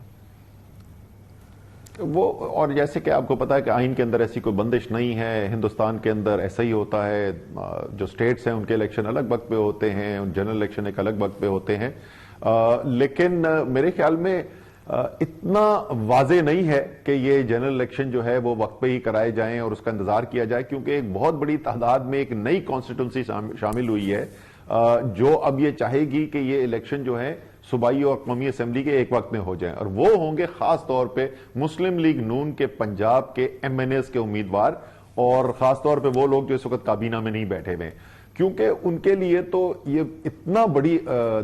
E: وہ اور جیسے کہ آپ کو پتا ہے کہ آئین کے اندر ایسی کوئی بندش نہیں ہے، ہندوستان کے اندر ایسا ہی ہوتا ہے، جو سٹیٹس ہیں ان کے الیکشن الگ وقت پہ ہوتے ہیں، جنرل الیکشن ایک الگ وقت پہ ہوتے ہیں، لیکن میرے خیال میں اتنا واضح نہیں ہے کہ یہ جنرل الیکشن جو ہے وہ وقت پہ ہی کرائے جائیں اور اس کا انتظار کیا جائے، کیونکہ ایک بہت بڑی تعداد میں ایک نئی کانسٹیٹوئنسی شامل ہوئی ہے جو اب یہ چاہے گی کہ یہ الیکشن جو ہے صوبائی اور قومی اسمبلی کے ایک وقت میں ہو جائیں، اور وہ ہوں گے خاص طور پہ مسلم لیگ نون کے پنجاب کے ایم این ایز کے امیدوار، اور خاص طور پہ وہ لوگ جو اس وقت کابینہ میں نہیں بیٹھے ہوئے، کیونکہ ان کے لیے تو یہ اتنا بڑی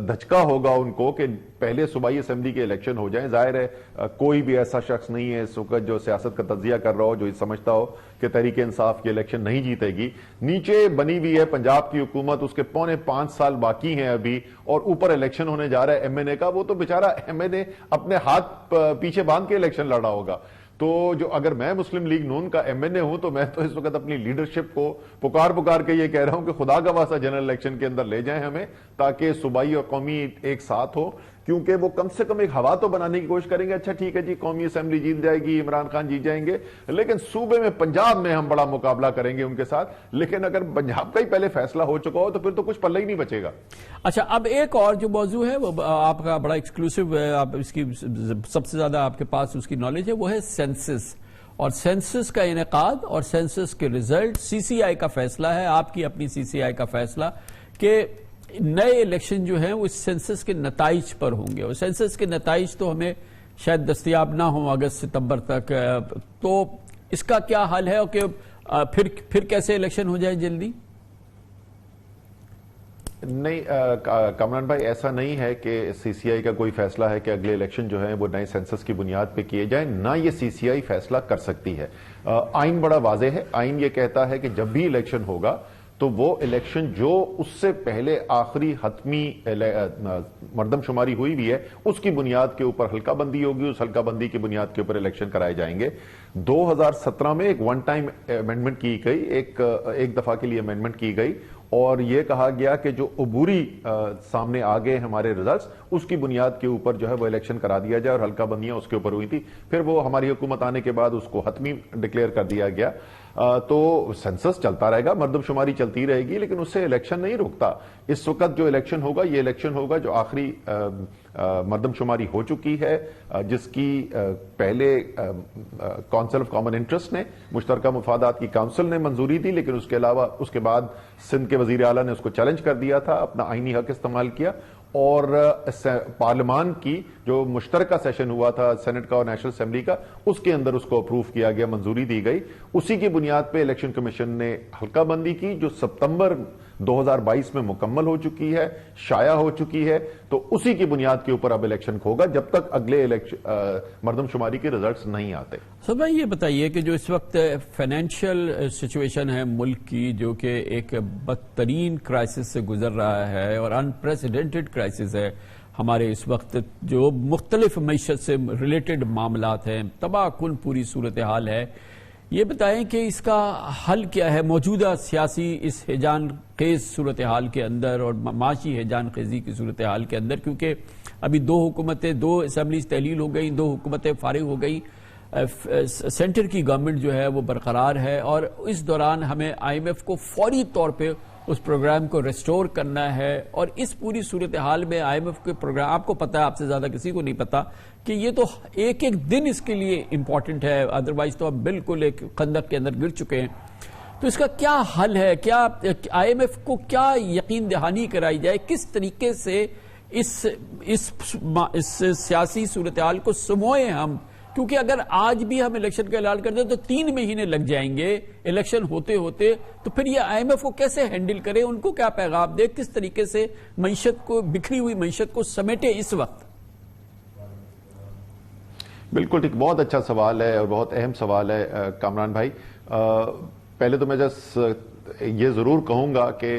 E: دھچکا ہوگا ان کو کہ پہلے صوبائی اسمبلی کے الیکشن ہو جائیں. ظاہر ہے کوئی بھی ایسا شخص نہیں ہے اس وقت جو سیاست کا تجزیہ کر رہا ہو جو سمجھتا ہو کہ تحریک انصاف کی الیکشن نہیں جیتے گی. نیچے بنی ہوئی ہے پنجاب کی حکومت، اس کے 4.25 سال باقی ہیں ابھی، اور اوپر الیکشن ہونے جا رہا ہے ایم این اے کا. وہ تو بیچارہ ایم این اے اپنے ہاتھ پیچھے باندھ کے الیکشن لڑا ہوگا. تو جو اگر میں مسلم لیگ نون کا ایم این اے ہوں تو میں تو اس وقت اپنی لیڈرشپ کو پکار کے یہ کہہ رہا ہوں کہ خدا کا واسطہ جنرل الیکشن کے اندر لے جائیں ہمیں، تاکہ صوبائی اور قومی ایک ساتھ ہو، کیونکہ وہ کم سے کم ایک ہوا تو بنانے کی کوشش کریں گے. اچھا ٹھیک ہے جی، قومی اسمبلی جیت جائے گی، عمران خان جیت جائیں گے، لیکن صوبے میں پنجاب میں ہم بڑا مقابلہ کریں گے ان کے ساتھ. لیکن اگر پنجاب کا ہی پہلے فیصلہ ہو چکا ہو تو پھر تو کچھ پلہ ہی نہیں بچے گا.
A: اچھا، اب ایک اور جو موضوع ہے وہ آپ کا بڑا ایکسکلوسیو ہے، آپ اس کی سب سے زیادہ آپ کے پاس اس کی نالج ہے، وہ ہے سینسس. اور سینسس کا انعقاد اور سینسس کے ریزلٹ سی سی آئی کا فیصلہ ہے، آپ کی اپنی سی سی آئی کا فیصلہ، کہ نئے الیکشن جو ہیں وہ اس سینسس کے نتائج پر ہوں گے. اور سینسس کے نتائج تو ہمیں شاید دستیاب نہ ہوں اگست ستمبر تک، تو اس کا کیا حل ہے، کہ پھر کیسے الیکشن ہو جائے جلدی؟
E: نہیں کامران بھائی، ایسا نہیں ہے کہ سی سی آئی کا کوئی فیصلہ ہے کہ اگلے الیکشن جو ہے وہ نئے سینسس کی بنیاد پہ کیے جائیں. نہ یہ سی سی آئی فیصلہ کر سکتی ہے. آئین بڑا واضح ہے. آئین یہ کہتا ہے کہ جب بھی الیکشن ہوگا تو وہ الیکشن جو اس سے پہلے آخری حتمی مردم شماری ہوئی بھی ہے اس کی بنیاد کے اوپر حلقہ بندی ہوگی، اس حلقہ بندی کی بنیاد کے اوپر الیکشن کرائے جائیں گے. 2017 میں ایک ون ٹائم امینڈمنٹ کی گئی، ایک دفعہ کے لیے امینڈمنٹ کی گئی، اور یہ کہا گیا کہ جو عبوری سامنے آگے ہمارے ریزلٹس اس کی بنیاد کے اوپر جو ہے وہ الیکشن کرا دیا جائے، اور حلقہ بندیاں اس کے اوپر ہوئی تھی. پھر وہ ہماری حکومت آنے کے بعد اس کو حتمی ڈکلیئر کر دیا گیا. تو سینسس چلتا رہے گا، مردم شماری چلتی رہے گی، لیکن اس سے الیکشن نہیں رکتا. اس وقت جو الیکشن ہوگا یہ الیکشن ہوگا جو آخری مردم شماری ہو چکی ہے، جس کی پہلے کونسل آف کامن انٹرسٹ نے، مشترکہ مفادات کی کونسل نے منظوری دی، لیکن اس کے علاوہ اس کے بعد سندھ کے وزیر اعلیٰ نے اس کو چیلنج کر دیا تھا، اپنا آئینی حق استعمال کیا، اور پارلیمان کی جو مشترکہ سیشن ہوا تھا سینٹ کا اور نیشنل اسمبلی کا، اس کے اندر اس کو اپروو کیا گیا، منظوری دی گئی. اسی کی بنیاد پہ الیکشن کمیشن نے حلقہ بندی کی جو ستمبر 2022 میں مکمل ہو چکی ہے، شائع ہو چکی ہے. تو اسی کی بنیاد کے اوپر اب الیکشن ہوگا جب تک اگلے مردم شماری کے ریزلٹس نہیں آتے.
A: سر بھائی یہ بتائیے کہ جو اس وقت فائنینشیل سچویشن ہے ملک کی، جو کہ ایک بدترین کرائسس سے گزر رہا ہے اور انپریسیڈنٹڈ کرائسس ہے ہمارے اس وقت، جو مختلف معیشت سے ریلیٹڈ معاملات ہیں، تباہ کن پوری صورتحال ہے، یہ بتائیں کہ اس کا حل کیا ہے موجودہ سیاسی اس ہیجان خیز صورتحال کے اندر اور معاشی ہیجان خیزی کی صورتحال کے اندر، کیونکہ ابھی دو اسمبلیز تحلیل ہو گئی، 2 حکومتیں فارغ ہو گئی، سینٹر کی گورنمنٹ جو ہے وہ برقرار ہے، اور اس دوران ہمیں آئی ایم ایف کو فوری طور پہ اس پروگرام کو ریسٹور کرنا ہے. اور اس پوری صورتحال میں آئی ایم ایف کے پروگرام، آپ کو پتا ہے، آپ سے زیادہ کسی کو نہیں پتا کہ یہ تو ایک دن اس کے لیے امپورٹنٹ ہے، ادروائز تو ہم بالکل ایک خندق کے اندر گر چکے ہیں. تو اس کا کیا حل ہے؟ کیا آئی ایم ایف کو کیا یقین دہانی کرائی جائے، کس طریقے سے اس سیاسی صورتحال کو سموئیں ہم؟ کیونکہ اگر آج بھی ہم الیکشن کا اعلان کر دیں تو 3 مہینے لگ جائیں گے الیکشن ہوتے ہوتے. تو پھر یہ آئی ایم ایف کو کیسے ہینڈل کرے، ان کو کیا پیغام دے، کس طریقے سے معیشت کو، بکھری ہوئی معیشت کو سمیٹے اس وقت؟
E: بالکل ٹھیک، بہت اچھا سوال ہے اور بہت اہم سوال ہے کامران بھائی. پہلے تو میں یہ ضرور کہوں گا کہ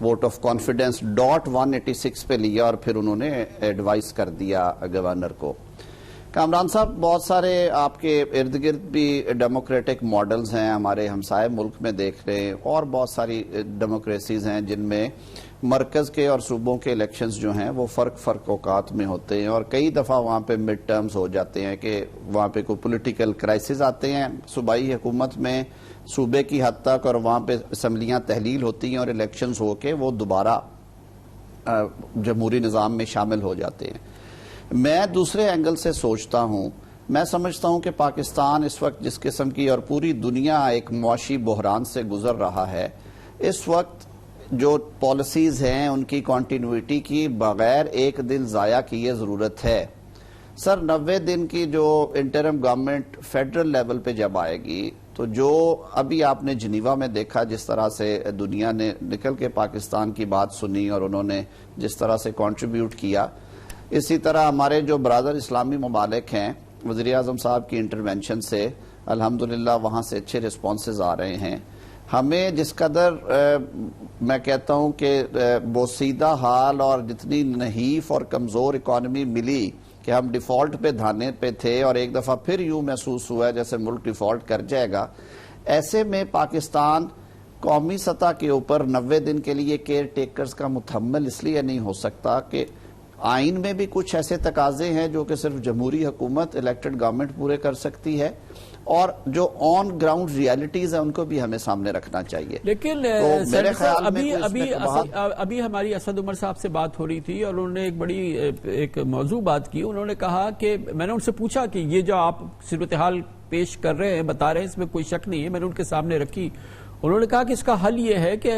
F: ووٹ آف کانفیڈنس .186 پہ لیا اور پھر انہوں نے ایڈوائز کر دیا گورنر کو. کامران صاحب بہت سارے آپ کے ارد گرد بھی ڈیموکریٹک ماڈلز ہیں, ہمارے ہمسائے ملک میں دیکھ رہے ہیں, اور بہت ساری ڈیموکریسیز ہیں جن میں مرکز کے اور صوبوں کے الیکشنز جو ہیں وہ فرق اوقات میں ہوتے ہیں, اور کئی دفعہ وہاں پہ مڈ ٹرمز ہو جاتے ہیں کہ وہاں پہ کوئی پولیٹیکل کرائسس آتے ہیں صوبائی حکومت میں صوبے کی حد تک, اور وہاں پہ اسمبلیاں تحلیل ہوتی ہیں اور الیکشنز ہو کے وہ دوبارہ جمہوری نظام میں شامل ہو جاتے ہیں. میں دوسرے اینگل سے سوچتا ہوں, میں سمجھتا ہوں کہ پاکستان اس وقت جس قسم کی اور پوری دنیا ایک معاشی بحران سے گزر رہا ہے, اس وقت جو پالیسیز ہیں ان کی کنٹینیوٹی کی بغیر ایک دن ضائع کیے ضرورت ہے. سر 90 دن کی جو انٹرم گورنمنٹ فیڈرل لیول پہ جب آئے گی تو جو ابھی آپ نے جنیوا میں دیکھا جس طرح سے دنیا نے نکل کے پاکستان کی بات سنی اور انہوں نے جس طرح سے کنٹریبیوٹ کیا, اسی طرح ہمارے جو برادر اسلامی ممالک ہیں وزیر اعظم صاحب کی انٹرونشن سے الحمدللہ وہاں سے اچھے رسپانسز آ رہے ہیں. ہمیں جس قدر میں کہتا ہوں کہ بوسیدہ حال اور جتنی نحیف اور کمزور اکانومی ملی کہ ہم ڈیفالٹ پہ دھانے پہ تھے اور ایک دفعہ پھر یوں محسوس ہوا ہے جیسے ملک ڈیفالٹ کر جائے گا, ایسے میں پاکستان قومی سطح کے اوپر 90 دن کے لیے کیئر ٹیکرز کا متحمل اس لیے نہیں ہو سکتا کہ آئین میں بھی کچھ ایسے تقاضے ہیں جو کہ صرف جمہوری حکومت الیکٹڈ گورنمنٹ پورے کر سکتی ہے, اور جو آن گراؤنڈ ریالٹیز ہیں ان کو بھی ہمیں سامنے رکھنا چاہیے.
A: لیکن ابھی ہماری اسد عمر صاحب سے بات ہو رہی تھی اور انہوں نے ایک بڑی ایک موضوع بات کی. انہوں نے کہا کہ میں نے ان سے پوچھا کہ یہ جو آپ صورتحال پیش کر رہے ہیں بتا رہے ہیں اس میں کوئی شک نہیں ہے, میں نے ان کے سامنے رکھی. انہوں نے کہا کہ اس کا حل یہ ہے کہ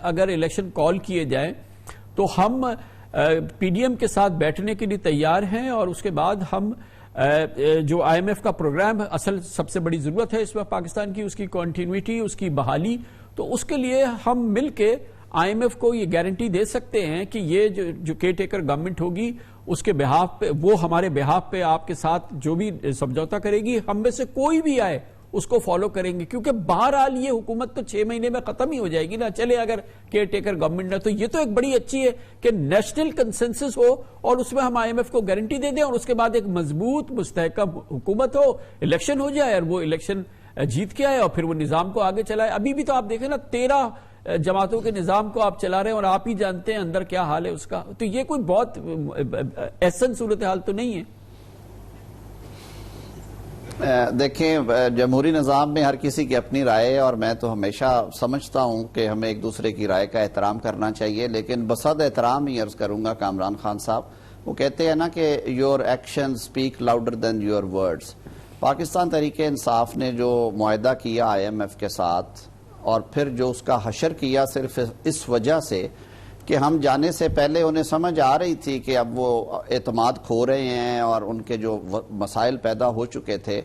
A: اگر الیکشن کال کیے جائیں تو ہم پی ڈی ایم کے ساتھ بیٹھنے کے لیے تیار ہیں, اور اس کے بعد ہم جو آئی ایم ایف کا پروگرام اصل سب سے بڑی ضرورت ہے اس وقت پاکستان کی, اس کی کنٹینیوٹی, اس کی بحالی, تو اس کے لیے ہم مل کے آئی ایم ایف کو یہ گارنٹی دے سکتے ہیں کہ یہ جو کیئر ٹیکر گورنمنٹ ہوگی اس کے بہاف پہ, وہ ہمارے بہاف پہ آپ کے ساتھ جو بھی سمجھوتا کرے گی ہم میں سے کوئی بھی آئے اس کو فالو کریں گے, کیونکہ بہرحال یہ حکومت تو 6 مہینے میں ختم ہی ہو جائے گی نا. چلے اگر کیئر ٹیکر گورنمنٹ نہ, تو یہ تو ایک بڑی اچھی ہے کہ نیشنل کنسنسس ہو اور اس میں ہم آئی ایم ایف کو گارنٹی دے دیں, اور اس کے بعد ایک مضبوط مستحکم حکومت ہو, الیکشن ہو جائے اور وہ الیکشن جیت کے آئے اور پھر وہ نظام کو آگے چلائے. ابھی بھی تو آپ دیکھیں نا 13 جماعتوں کے نظام کو آپ چلا رہے ہیں اور آپ ہی جانتے ہیں اندر کیا حال ہے اس کا, تو یہ کوئی بہت احسن صورتحال تو نہیں ہے.
F: دیکھیں جمہوری نظام میں ہر کسی کی اپنی رائے ہے, اور میں تو ہمیشہ سمجھتا ہوں کہ ہمیں ایک دوسرے کی رائے کا احترام کرنا چاہیے, لیکن بصد احترام ہی عرض کروں گا کامران خان صاحب, وہ کہتے ہیں نا کہ your action speak louder than your words. Pakistan Tehreek Insaf نے جو معاہدہ کیا آئی ایم ایف کے ساتھ اور پھر جو اس کا حشر کیا صرف اس وجہ سے کہ ہم جانے سے پہلے انہیں سمجھ آ رہی تھی کہ اب وہ اعتماد کھو رہے ہیں اور ان کے جو مسائل پیدا ہو چکے تھے,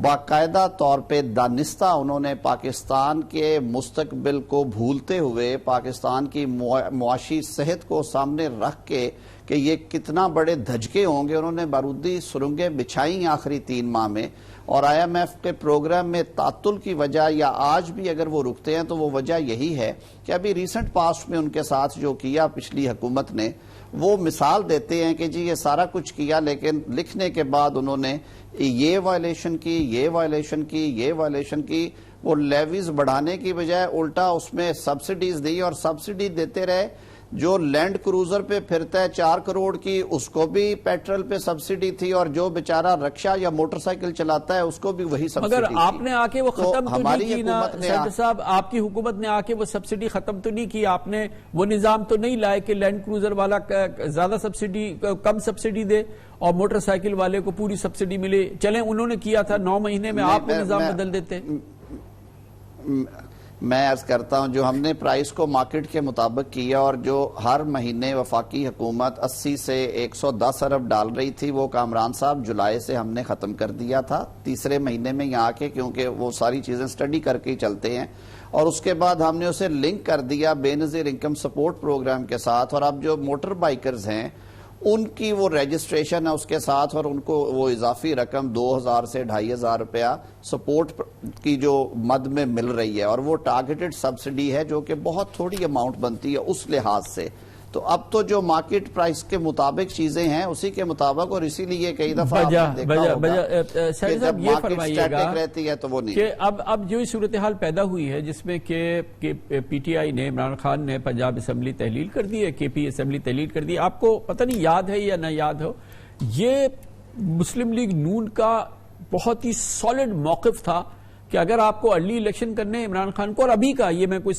F: باقاعدہ طور پہ دانستہ انہوں نے پاکستان کے مستقبل کو بھولتے ہوئے پاکستان کی معاشی صحت کو سامنے رکھ کے کہ یہ کتنا بڑے دھجکے ہوں گے, انہوں نے بارودی سرنگیں بچھائیں آخری 3 ماہ میں, اور آئی ایم ایف کے پروگرام میں تعطل کی وجہ یا آج بھی اگر وہ رکتے ہیں تو وہ وجہ یہی ہے کہ ابھی ریسنٹ پاسٹ میں ان کے ساتھ جو کیا پچھلی حکومت نے, وہ مثال دیتے ہیں کہ جی یہ سارا کچھ کیا لیکن لکھنے کے بعد انہوں نے یہ وائلیشن کی, یہ وائلیشن کی, یہ وائلیشن کی. وہ لیویز بڑھانے کی بجائے الٹا اس میں سبسڈیز دی, اور سبسڈی دیتے رہے. جو لینڈ کروزر پہ پھرتا ہے 4 کروڑ کی اس کو بھی پیٹرول پہ سبسڈی تھی, اور جو بیچارہ رکشہ یا موٹر سائیکل چلاتا ہے اس کو بھی وہی سبسڈی تھی.
A: مگر آپ نے آ کے وہ ختم تو نہیں کی نا سینٹر صاحب, آپ کی حکومت نے آ کے وہ سبسڈی ختم تو نہیں کی, آپ نے وہ نظام تو نہیں لائے کہ لینڈ کروزر والا زیادہ سبسڈی کم سبسڈی دے اور موٹر سائیکل والے کو پوری سبسڈی ملے. چلیں انہوں نے کیا تھا 9 مہینے میں, آپ وہ نظام بدل دیتے.
F: میں عرض کرتا ہوں جو ہم نے پرائس کو مارکیٹ کے مطابق کیا اور جو ہر مہینے وفاقی حکومت 80 سے 110 ارب ڈال رہی تھی, وہ کامران صاحب جولائی سے ہم نے ختم کر دیا تھا 3رے مہینے میں یہاں کے, کیونکہ وہ ساری چیزیں سٹڈی کر کے ہی چلتے ہیں. اور اس کے بعد ہم نے اسے لنک کر دیا بے نظیر انکم سپورٹ پروگرام کے ساتھ. اور اب جو موٹر بائیکرز ہیں ان کی وہ رجسٹریشن ہے اس کے ساتھ، اور ان کو وہ اضافی رقم 2000 سے 2500 روپیہ سپورٹ کی جو مد میں مل رہی ہے، اور وہ ٹارگیٹڈ سبسڈی ہے جو کہ بہت تھوڑی اماؤنٹ بنتی ہے اس لحاظ سے. تو اب تو جو مارکیٹ پرائس کے مطابق چیزیں ہیں اسی کے مطابق، اور اسی لیے کئی دفعہ آپ نے دیکھا ہوگا کہ جب مارکیٹ سٹیٹک رہتی ہے تو وہ نہیں
A: کہ اب جو صورتحال پیدا ہوئی ہے جس میں کہ پی ٹی آئی نے، عمران خان نے پنجاب اسمبلی تحلیل کر دی ہے، کے پی اسمبلی تحلیل کر دی. آپ کو پتہ نہیں یاد ہے یا نہ یاد ہو، یہ مسلم لیگ نون کا بہت ہی سالڈ موقف تھا کہ اگر آپ کو ارلی الیکشن کرنے عمران خان کو، اور ابھی کا یہ میں کوئی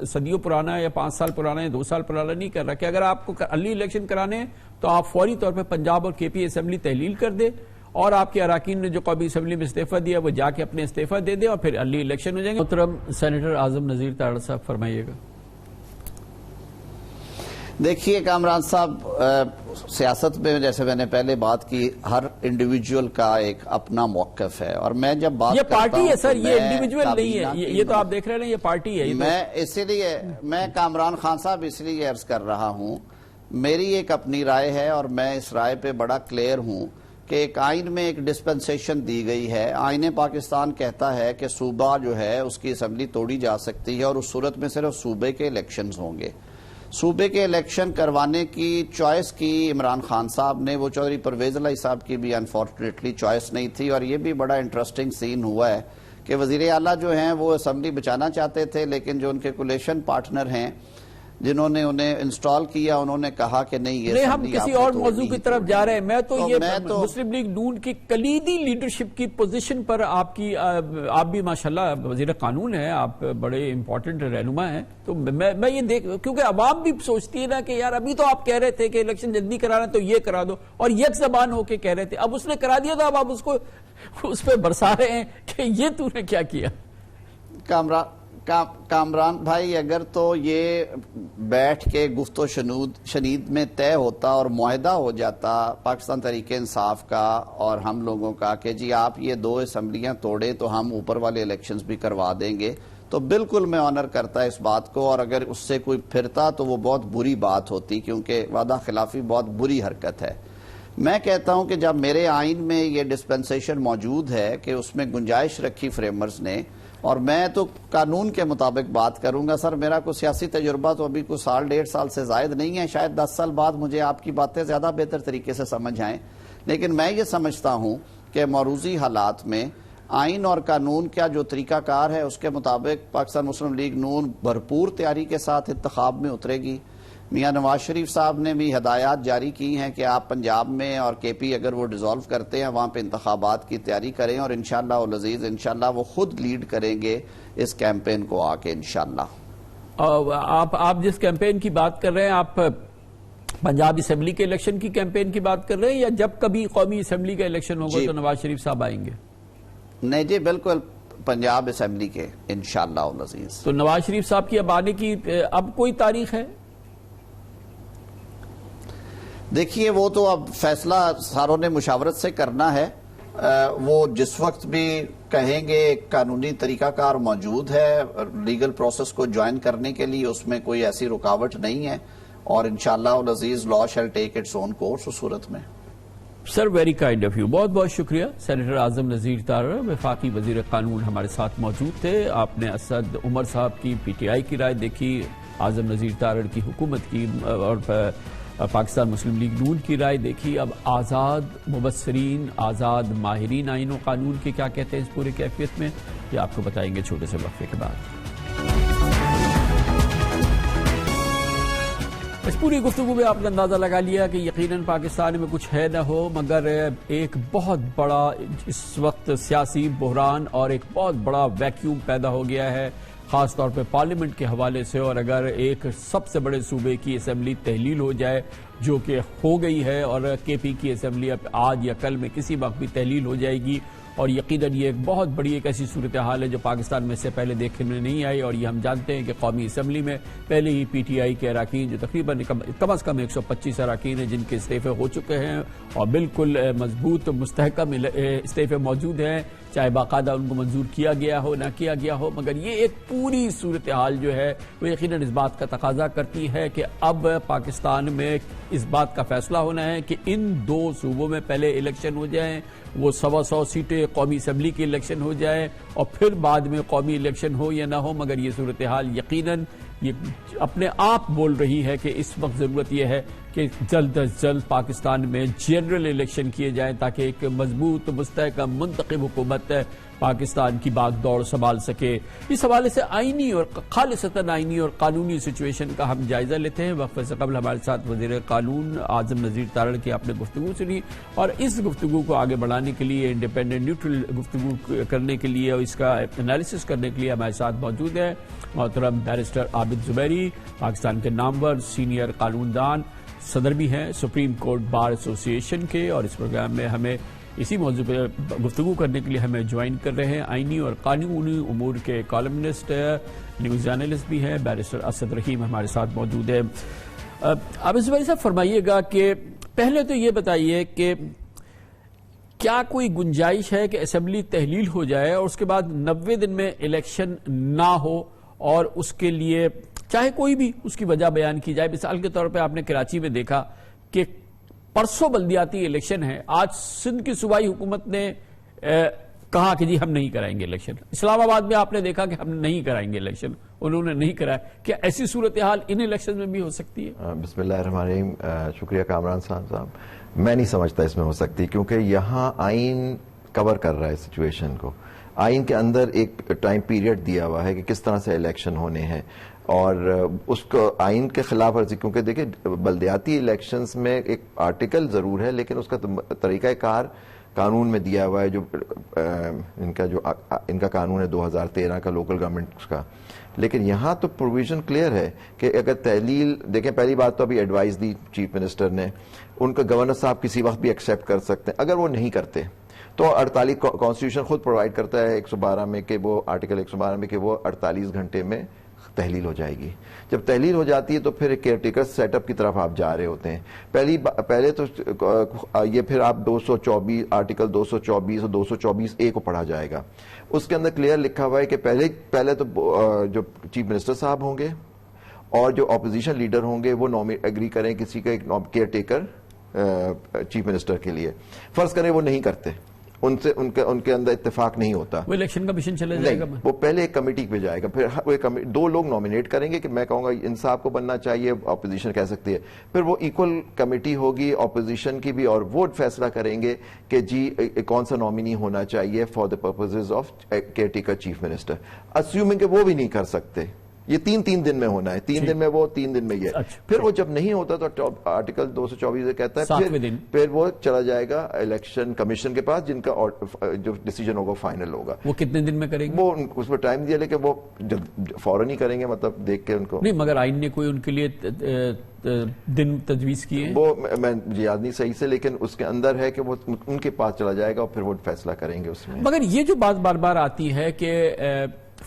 A: صدیوں پرانا یا 5 سال پرانا یا 2 سال پرانا نہیں کر رہا، کہ اگر آپ کو ارلی الیکشن کرانے تو آپ فوری طور پہ پنجاب اور کے پی اسمبلی تحلیل کر دے، اور آپ کے اراکین نے جو قومی اسمبلی میں استعفیٰ دیا وہ جا کے اپنے استعفیٰ دے دے، اور پھر ارلی الیکشن ہو جائیں گے. محترم سینیٹر اعظم نذیر تارڑ صاحب فرمائیے گا.
F: دیکھیے کامران صاحب، سیاست میں جیسے میں نے پہلے بات کی، ہر انڈیویجول کا ایک اپنا موقف ہے، اور میں جب بات
A: یہ پارٹی ہے سر، یہ انڈیویجول نہیں ہے، یہ تو آپ دیکھ رہے ہیں یہ پارٹی ہے.
F: میں اسی لیے میں کامران خان صاحب اس لیے عرض کر رہا ہوں، میری ایک اپنی رائے ہے اور میں اس رائے پہ بڑا کلیئر ہوں کہ ایک آئین میں ایک ڈسپنسیشن دی گئی ہے. آئین پاکستان کہتا ہے کہ صوبہ جو ہے اس کی اسمبلی توڑی جا سکتی ہے، اور اس صورت میں صرف صوبے کے الیکشنز ہوں گے. صوبے کے الیکشن کروانے کی چوائس کی عمران خان صاحب نے، وہ چودھری پرویز الہی صاحب کی بھی انفارچونیٹلی چوائس نہیں تھی. اور یہ بھی بڑا انٹرسٹنگ سین ہوا ہے کہ وزیر اعلیٰ جو ہیں وہ اسمبلی بچانا چاہتے تھے، لیکن جو ان کے کولیشن پارٹنر ہیں جنہوں نے انہیں انسٹال کیا، انہوں نے کہا کہ نہیں یہ
A: ہم کسی اور موضوع کی طرف جا رہے ہیں. میں تو یہ مسلم لیگ نون کی کلیدی لیڈرشپ کی پوزیشن پر آپ بھی ماشاءاللہ وزیر قانون ہیں، آپ بڑے امپورٹنٹ رہنما ہیں، تو میں یہ دیکھ، کیونکہ عوام بھی سوچتی ہے نا کہ یار ابھی تو آپ کہہ رہے تھے کہ الیکشن جلدی کرانا تو یہ کرا دو، اور یک زبان ہو کے کہہ رہے تھے، اب اس نے کرا دیا تو اب آپ اس کو اس پہ برسا رہے ہیں کہ یہ تو نے کیا کیا.
F: کامران بھائی، اگر تو یہ بیٹھ کے گفت و شنید میں طے ہوتا اور معاہدہ ہو جاتا پاکستان تحریک انصاف کا اور ہم لوگوں کا کہ جی آپ یہ 2 اسمبلیاں توڑیں تو ہم اوپر والے الیکشنز بھی کروا دیں گے، تو بالکل میں آنر کرتا اس بات کو. اور اگر اس سے کوئی پھرتا تو وہ بہت بری بات ہوتی، کیونکہ وعدہ خلافی بہت بری حرکت ہے. میں کہتا ہوں کہ جب میرے آئین میں یہ ڈسپنسیشن موجود ہے کہ اس میں گنجائش رکھی فریمرز نے، اور میں تو قانون کے مطابق بات کروں گا. سر میرا کوئی سیاسی تجربہ تو ابھی کوئی 1.5 سال سے زائد نہیں ہے، شاید 10 سال بعد مجھے آپ کی باتیں زیادہ بہتر طریقے سے سمجھ آئیں، لیکن میں یہ سمجھتا ہوں کہ موروثی حالات میں آئین اور قانون کا جو طریقہ کار ہے اس کے مطابق پاکستان مسلم لیگ نون بھرپور تیاری کے ساتھ انتخاب میں اترے گی. میاں نواز شریف صاحب نے بھی ہدایات جاری کی ہیں کہ آپ پنجاب میں اور کے پی اگر وہ ڈیزالو کرتے ہیں وہاں پہ انتخابات کی تیاری کریں، اور انشاءاللہ العزیز انشاءاللہ وہ خود لیڈ کریں گے اس کیمپین کو آ کے انشاءاللہ.
A: آپ جس کیمپین کی بات کر رہے ہیں، آپ پنجاب اسمبلی کے الیکشن کی کیمپین کی بات کر رہے ہیں، یا جب کبھی قومی اسمبلی کا الیکشن ہوگا تو نواز شریف صاحب آئیں گے؟
F: نہیں جی، بالکل پنجاب اسمبلی کے انشاءاللہ العزیز.
A: تو نواز شریف صاحب کی اب آنے کی اب کوئی تاریخ ہے؟
F: دیکھیے وہ تو اب فیصلہ ساروں نے مشاورت سے کرنا ہے. وہ جس وقت بھی کہیں گے قانونی طریقہ کار موجود ہے لیگل پروسیس کو جوائن کرنے کے لیے، اس میں کوئی ایسی رکاوٹ نہیں ہے، اور انشاءاللہ العزیز لا شیل ٹیک اٹس اون کورس اس صورت میں.
A: سر ویری کائنڈ آف یو، بہت بہت شکریہ. سینیٹر اعظم نذیر تارڑ وفاقی وزیر قانون ہمارے ساتھ موجود تھے. آپ نے اسد عمر صاحب کی پی ٹی آئی کی رائے دیکھی، اعظم نذیر تارڑ کی حکومت کی اور پاکستان مسلم لیگ نون کی رائے دیکھی. اب آزاد مبصرین، آزاد ماہرین آئین و قانون کے کیا کہتے ہیں اس پورے کیفیت میں، یہ آپ کو بتائیں گے چھوٹے سے وقفے کے بعد. اس پوری گفتگو میں آپ نے اندازہ لگا لیا کہ یقیناً پاکستان میں کچھ ہے نہ ہو، مگر ایک بہت بڑا اس وقت سیاسی بحران اور ایک بہت بڑا ویکیوم پیدا ہو گیا ہے، خاص طور پہ پارلیمنٹ کے حوالے سے. اور اگر ایک سب سے بڑے صوبے کی اسمبلی تحلیل ہو جائے، جو کہ ہو گئی ہے، اور کے پی کی اسمبلی اب آج یا کل میں کسی وقت بھی تحلیل ہو جائے گی، اور یقیناً یہ ایک بہت بڑی ایک ایسی صورتحال ہے جو پاکستان میں سے پہلے دیکھنے میں نہیں آئی. اور یہ ہم جانتے ہیں کہ قومی اسمبلی میں پہلے ہی پی ٹی آئی کے اراکین جو تقریباً کم از کم 125 اراکین ہیں جن کے استعفے ہو چکے ہیں اور بالکل مضبوط مستحکم استعفے موجود ہیں, چاہے باقاعدہ ان کو منظور کیا گیا ہو نہ کیا گیا ہو, مگر یہ ایک پوری صورتحال جو ہے وہ یقیناً اس بات کا تقاضا کرتی ہے کہ اب پاکستان میں اس بات کا فیصلہ ہونا ہے کہ ان دو صوبوں میں پہلے الیکشن ہو جائیں, وہ 125 سیٹیں قومی اسمبلی کی الیکشن ہو جائے اور پھر بعد میں قومی الیکشن ہو یا نہ ہو. مگر یہ صورتحال یقیناً یہ اپنے آپ بول رہی ہے کہ اس وقت ضرورت یہ ہے کہ جلد از جلد پاکستان میں جنرل الیکشن کیے جائیں تاکہ ایک مضبوط مستحکم منتخب حکومت پاکستان کی باغ دوڑ سنبھال سکے. اس حوالے سے آئینی اور خالصتاً آئینی اور قانونی سچویشن کا ہم جائزہ لیتے ہیں. وقفے سے قبل ہمارے ساتھ وزیر قانون اعظم نذیر تارڑ کی آپ نے گفتگو سنی اور اس گفتگو کو آگے بڑھانے کے لیے انڈیپینڈنٹ نیوٹرل گفتگو کرنے کے لیے اور اس کا انالیسس کرنے کے لیے ہمارے ساتھ موجود ہے محترم بیرسٹر عابد زبیری, پاکستان کے نامور سینئر قانون دان, صدر بھی ہیں سپریم کورٹ بار ایسوسی ایشن کے. اور اس پروگرام میں ہمیں اسی موضوع پہ گفتگو کرنے کے لیے ہمیں جوائن کر رہے ہیں آئینی اور قانونی امور کے کالمنسٹ, نیوز اینالسٹ بھی ہیں بیرسٹر اسد رحیم ہمارے ساتھ موجود ہے. عابد زبیری صاحب فرمائیے گا کہ پہلے تو یہ بتائیے کہ کیا کوئی گنجائش ہے کہ اسمبلی تحلیل ہو جائے اور اس کے بعد 90 دن میں الیکشن نہ ہو اور اس کے لیے چاہے کوئی بھی اس کی وجہ بیان کی جائے. مثال کے طور پہ آپ نے کراچی میں دیکھا کہ پرسوں بلدیاتی الیکشن ہے, آج سندھ کی صوبائی حکومت نے کہا کہ جی ہم نہیں کرائیں گے الیکشن. اسلام آباد میں آپ نے دیکھا کہ ہم نہیں کرائیں گے الیکشن, انہوں نے نہیں کرایا. کیا ایسی صورتحال ان الیکشن میں بھی ہو سکتی ہے؟
G: بسم اللہ الرحمن الرحیم. شکریہ کامران صاحب. میں نہیں سمجھتا اس میں ہو سکتی, کیونکہ یہاں آئین کور کر رہا ہے سچویشن کو. آئین کے اندر ایک ٹائم پیریڈ دیا ہوا ہے کہ کس طرح سے الیکشن ہونے ہیں اور اس کو آئین کے خلاف ورزی, کیونکہ دیکھیں بلدیاتی الیکشنز میں ایک آرٹیکل ضرور ہے لیکن اس کا طریقہ کار قانون میں دیا ہوا ہے, جو ان کا قانون ہے 2013 کا لوکل گورنمنٹ کا. لیکن یہاں تو پروویژن کلیئر ہے کہ اگر تحلیل دیکھیں, پہلی بات تو ابھی ایڈوائز دی چیف منسٹر نے, ان کا گورنر صاحب کسی وقت بھی ایکسیپٹ کر سکتے ہیں. اگر وہ نہیں کرتے تو 48 کانسٹیٹیوشن خود پرووائڈ کرتا ہے 112 میں کہ وہ آرٹیکل 112 میں کہ وہ 48 گھنٹے میں تحلیل ہو جائے گی. جب تحلیل ہو جاتی ہے تو پھر کیئر ٹیکر سیٹ اپ کی طرف آپ جا رہے ہوتے ہیں. پہلے تو یہ پھر آپ 224 آرٹیکل 224 اور 224A کو پڑھا جائے گا. اس کے اندر کلیئر لکھا ہوا ہے کہ پہلے تو جو چیف منسٹر صاحب ہوں گے اور جو اپوزیشن لیڈر ہوں گے وہ ایگری کریں کسی کا ایک کیئر ٹیکر چیف منسٹر کے لیے. فرض کریں وہ نہیں کرتے, ان کے اندر اتفاق نہیں ہوتا,
A: وہ الیکشن کمیشن چلے جائے گا,
G: وہ پہلے ایک کمیٹی پہ جائے گا, پھر 2 لوگ نامینیٹ کریں گے کہ میں کہوں گا انصاف کو بننا چاہیے, اپوزیشن کہہ سکتی ہے, پھر وہ ایکول کمیٹی ہوگی اپوزیشن کی بھی اور وہ فیصلہ کریں گے کہ جی کون سا نامینی ہونا چاہیے for the purposes of care taker chief minister. Assuming کہ وہ بھی نہیں کر سکتے, یہ 3 دن میں ہونا ہے, 3 دن میں وہ 3 دن میں یہ. پھر وہ جب نہیں ہوتا تو آرٹیکل 224 کہتا ہے پھر وہ چلا جائے گا الیکشن کمیشن کے پاس, جن کا جو ڈیسیجن ہوگا فائنل ہوگا.
A: وہ کتنے دن میں کریں گے؟
G: وہ اس میں ٹائم دیا, لیکن وہ فوراً ہی کریں گے, مطلب دیکھ کے ان کو
A: نہیں. مگر آئین نے کوئی ان کے لیے دن تجویز کیے ہیں؟
G: وہ میں یاد نہیں صحیح سے, لیکن اس کے اندر ہے کہ وہ ان کے پاس چلا جائے گا اور پھر وہ فیصلہ کریں گے اس میں.
A: مگر یہ جو بات بار بار آتی ہے کہ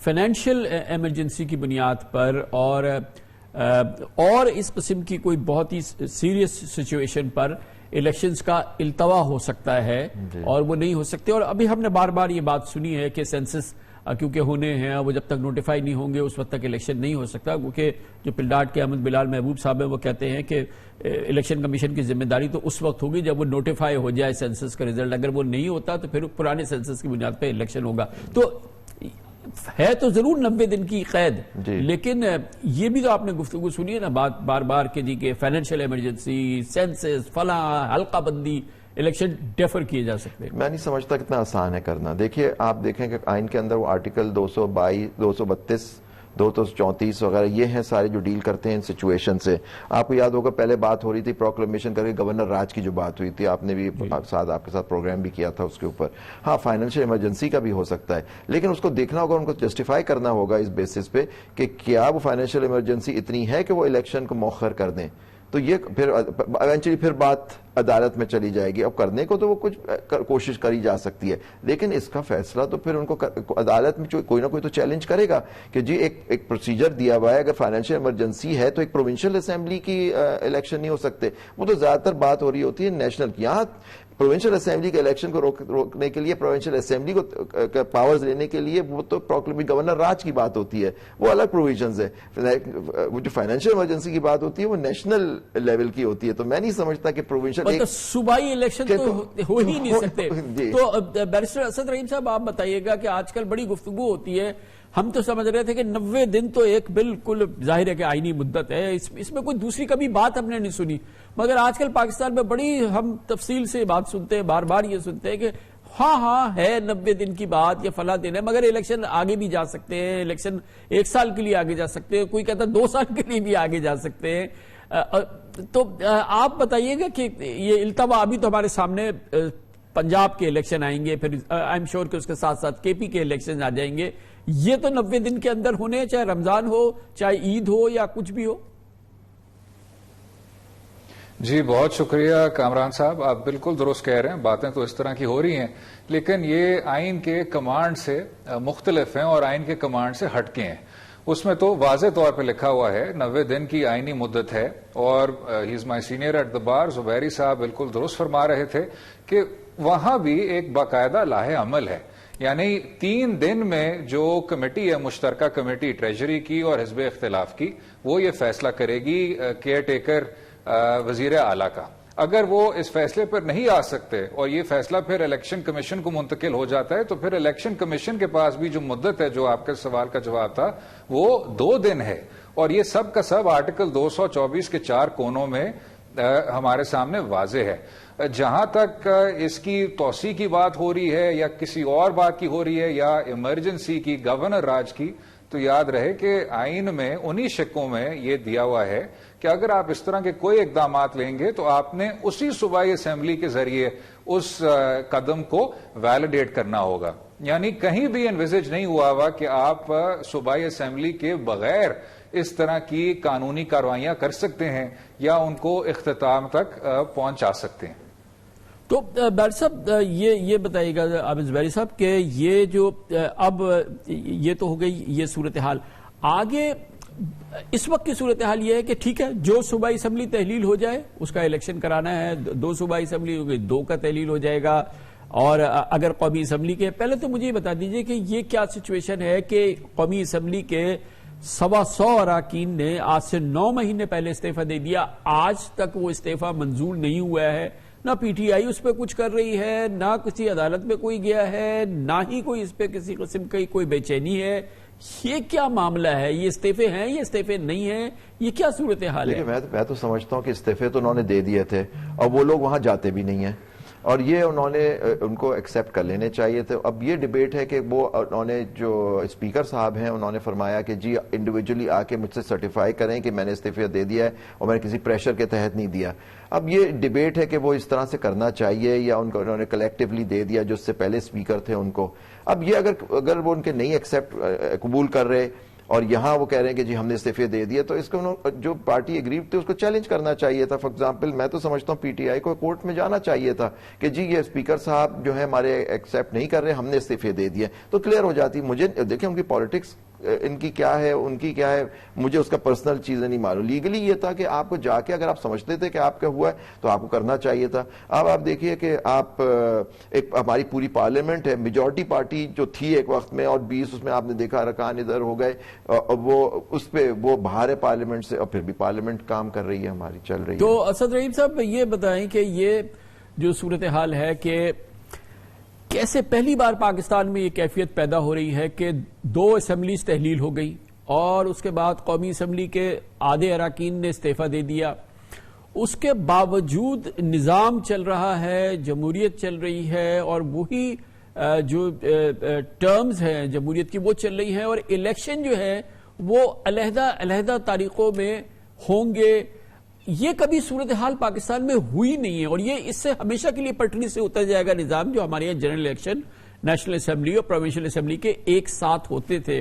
A: فائنینشیل ایمرجنسی کی بنیاد پر اور اس قسم کی کوئی بہت ہی سیریس سچویشن پر الیکشنز کا التوا ہو سکتا ہے اور وہ نہیں ہو سکتے. اور ابھی ہم نے بار بار یہ بات سنی ہے کہ سینسس کیونکہ ہونے ہیں, وہ جب تک نوٹیفائی نہیں ہوں گے اس وقت تک الیکشن نہیں ہو سکتا, کیونکہ جو پلڈاٹ کے احمد بلال محبوب صاحب ہیں وہ کہتے ہیں کہ الیکشن کمیشن کی ذمہ داری تو اس وقت ہوگی جب وہ نوٹیفائی ہو جائے سینسس کا رزلٹ. اگر وہ نہیں ہوتا تو پھر پرانے سینسس کی بنیاد پہ الیکشن ہوگا. تو ہے تو ضرور 90 دن کی قید, لیکن یہ بھی تو آپ نے گفتگو سنی ہے نا بار بار کہ جی کہ فائنینشیل ایمرجنسی, سینسس, فلاں, حلقہ بندی, الیکشن ڈیفر کیے جا سکتے ہیں.
G: میں نہیں سمجھتا کتنا آسان ہے کرنا. دیکھیے آپ دیکھیں کہ آئین کے اندر وہ آرٹیکل 222, 232, 234 وغیرہ یہ ہیں سارے جو ڈیل کرتے ہیں ان سچویشن سے. آپ کو یاد ہوگا پہلے بات ہو رہی تھی پروکلیمیشن کر کے گورنر راج کی جو بات ہوئی تھی, آپ نے بھی آپ کے ساتھ پروگرام بھی کیا تھا اس کے اوپر. ہاں فائنینشیل ایمرجنسی کا بھی ہو سکتا ہے, لیکن اس کو دیکھنا ہوگا, ان کو جسٹیفائی کرنا ہوگا اس بیسس پہ کہ کیا وہ فائنینشیل ایمرجنسی اتنی ہے کہ وہ الیکشن کو مؤخر کر دیں. تو یہ پھر ایونچولی پھر بات عدالت میں چلی جائے گی. اب کرنے کو تو وہ کچھ کوشش کری جا سکتی ہے, لیکن اس کا فیصلہ تو پھر ان کو عدالت میں کوئی نہ کوئی تو چیلنج کرے گا کہ جی ایک پروسیجر دیا ہوا ہے, اگر فائنینشیل ایمرجنسی ہے تو ایک پروونشل اسمبلی کی الیکشن نہیں ہو سکتے. وہ تو زیادہ تر بات ہو رہی ہوتی ہے نیشنل کی. یہاں پروونشل اسمبلی کے الیکشن کو روکنے کے لیے, پروونشل اسمبلی کو پاورز لینے کے لیے وہ تو گورنر راج کی بات ہوتی ہے, وہ الگ پروویژنز ہے. وہ جو فائنینشیل ایمرجنسی کی بات ہوتی ہے وہ نیشنل لیول کی ہوتی ہے. تو میں نہیں سمجھتا کہ پروونشل
A: صوبائی الیکشن تو ہو ہی نہیں سکتے. تو بیرسٹر اسد رحیم صاحب آپ بتائیے گا کہ آج کل بڑی گفتگو ہوتی ہے, ہم تو سمجھ رہے تھے کہ 90 دن تو ایک بالکل ظاہر ہے کہ آئینی مدت ہے, اس میں کوئی دوسری کبھی بات ہم نے نہیں سنی, مگر آج کل پاکستان میں بڑی ہم تفصیل سے بات سنتے ہیں, بار بار یہ سنتے ہیں کہ ہاں ہے 90 دن کی بات یا فلاں دن ہے, مگر الیکشن آگے بھی جا سکتے ہیں, الیکشن 1 سال کے لیے آگے جا سکتے ہیں, کوئی کہتا ہے 2 سال کے لیے بھی آگے جا سکتے ہیں. تو آپ بتائیے گا کہ یہ التوا ابھی تو ہمارے سامنے پنجاب کے الیکشن آئیں گے, پھر آئی ایم شیور کہ اس کے ساتھ ساتھ کے پی کے الیکشن آ جائیں گے, یہ تو 90 دن کے اندر ہونے, چاہے رمضان ہو, چاہے عید ہو یا کچھ بھی ہو.
H: جی بہت شکریہ کامران صاحب, آپ بالکل درست کہہ رہے ہیں, باتیں تو اس طرح کی ہو رہی ہیں, لیکن یہ آئین کے کمانڈ سے مختلف ہیں اور آئین کے کمانڈ سے ہٹ کے ہیں. اس میں تو واضح طور پہ لکھا ہوا ہے 90 دن کی آئینی مدت ہے, اور ہی از مائی سینئر ایٹ دا بار, زبیری صاحب بالکل درست فرما رہے تھے کہ وہاں بھی ایک باقاعدہ لاہے عمل ہے. یعنی 3 دن میں جو کمیٹی ہے, مشترکہ کمیٹی ٹریجری کی اور حزب اختلاف کی, وہ یہ فیصلہ کرے گی کیئر ٹیکر وزیر اعلیٰ کا. اگر وہ اس فیصلے پر نہیں آ سکتے اور یہ فیصلہ پھر الیکشن کمیشن کو منتقل ہو جاتا ہے, تو پھر الیکشن کمیشن کے پاس بھی جو مدت ہے, جو آپ کے سوال کا جواب تھا, وہ 2 دن ہے. اور یہ سب کا سب آرٹیکل 224 کے 4 کونوں میں ہمارے سامنے واضح ہے. جہاں تک اس کی توسیع کی بات ہو رہی ہے یا کسی اور بات کی ہو رہی ہے, یا ایمرجنسی کی, گورنر راج کی, تو یاد رہے کہ آئین میں انہی شقوں میں یہ دیا ہوا ہے کہ اگر آپ اس طرح کے کوئی اقدامات لیں گے تو آپ نے اسی صوبائی اسمبلی کے ذریعے اس قدم کو ویلیڈیٹ کرنا ہوگا. یعنی کہیں بھی انویزج نہیں ہوا ہوا کہ آپ صوبائی اسمبلی کے بغیر اس طرح کی قانونی کارروائیاں کر سکتے ہیں یا ان کو اختتام تک پہنچا سکتے ہیں.
A: تو بیرسٹر صاحب یہ بتائیے گا عابد زبیری صاحب کہ یہ جو اب یہ تو ہو گئی یہ صورتحال, آگے اس وقت کی صورتحال یہ ہے کہ ٹھیک ہے, جو صوبائی اسمبلی تحلیل ہو جائے اس کا الیکشن کرانا ہے, 2 صوبائی اسمبلی ہو گئی, 2 کا تحلیل ہو جائے گا. اور اگر قومی اسمبلی کے, پہلے تو مجھے یہ بتا دیجئے کہ یہ کیا سچویشن ہے کہ قومی اسمبلی کے 125 اراکین نے آج سے 9 مہینے پہلے استعفیٰ دے دیا, آج تک وہ استعفیٰ منظور نہیں ہوا ہے, نہ پی ٹی آئی اس پہ کچھ کر رہی ہے, نہ کسی عدالت میں کوئی گیا ہے, نہ ہی کوئی اس پہ کسی قسم کی کوئی بے چینی ہے. یہ کیا معاملہ ہے؟ یہ استعفے ہیں, یہ استعفے نہیں ہیں, یہ کیا صورتحال ہے؟
G: میں تو سمجھتا ہوں کہ استعفے تو انہوں نے دے دیے تھے اور وہ لوگ وہاں جاتے بھی نہیں ہیں, اور یہ ان کو ایکسیپٹ کر لینے چاہیے تھے. اب یہ ڈیبیٹ ہے کہ انہوں نے جو اسپیکر صاحب ہیں انہوں نے فرمایا کہ جی انڈیویجولی آ کے مجھ سے سرٹیفائی کریں کہ میں نے استعفیٰ دے دیا ہے اور میں نے کسی پریشر کے تحت نہیں دیا. اب یہ ڈیبیٹ ہے کہ وہ اس طرح سے کرنا چاہیے یا انہوں نے کلیکٹیولی دے دیا جو اس سے پہلے اسپیکر تھے ان کو. اب یہ اگر وہ ان کے نہیں قبول کر رہے اور یہاں وہ کہہ رہے ہیں کہ جی ہم نے استعفے دے دیے, تو اس کو جو پارٹی اگریو تھی اس کو چیلنج کرنا چاہیے تھا. فار ایگزامپل میں تو سمجھتا ہوں پی ٹی آئی کو کورٹ میں جانا چاہیے تھا کہ جی یہ اسپیکر صاحب جو ہے ہمارے ایکسیپٹ نہیں کر رہے, ہم نے استعفے دے دیے, تو کلیئر ہو جاتی. مجھے دیکھیں ان کی پالیٹکس ان کی کیا ہے, ان کی کیا ہے, مجھے اس کا پرسنل چیزیں نہیں معلوم. لیگلی یہ تھا کہ آپ کو جا کے اگر آپ سمجھتے تھے کہ آپ کا ہوا ہے تو آپ کو کرنا چاہیے تھا. اب آپ دیکھیے کہ آپ ایک ہماری پوری پارلیمنٹ ہے, میجورٹی پارٹی جو تھی ایک وقت میں, اور 20 اس میں آپ نے دیکھا ارکان ادھر ہو گئے, وہ اس پہ وہ باہر پارلیمنٹ سے, اور پھر بھی پارلیمنٹ کام کر رہی ہے, ہماری چل رہی ہے.
A: تو اسد رحیم صاحب یہ بتائیں کہ یہ جو صورتحال ہے کہ کیسے پہلی بار پاکستان میں یہ کیفیت پیدا ہو رہی ہے کہ 2 اسمبلیز تحلیل ہو گئی اور اس کے بعد قومی اسمبلی کے آدھے اراکین نے استعفیٰ دے دیا, اس کے باوجود نظام چل رہا ہے, جمہوریت چل رہی ہے, اور وہی جو ٹرمز ہیں جمہوریت کی وہ چل رہی ہیں, اور الیکشن جو ہے وہ علیحدہ تاریخوں میں ہوں گے. یہ کبھی صورتحال پاکستان میں ہوئی نہیں ہے, اور یہ اس سے ہمیشہ کے لیے پٹری سے اتر جائے گا نظام. جو ہمارے یہاں جنرل الیکشن نیشنل اسمبلی اور پروونشل اسمبلی کے ایک ساتھ ہوتے تھے,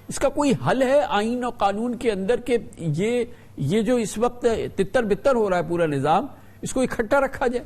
A: اس کا کوئی حل ہے آئین اور قانون کے اندر کہ یہ جو اس وقت تتر بتر ہو رہا ہے پورا نظام, اس کو اکٹھا رکھا جائے.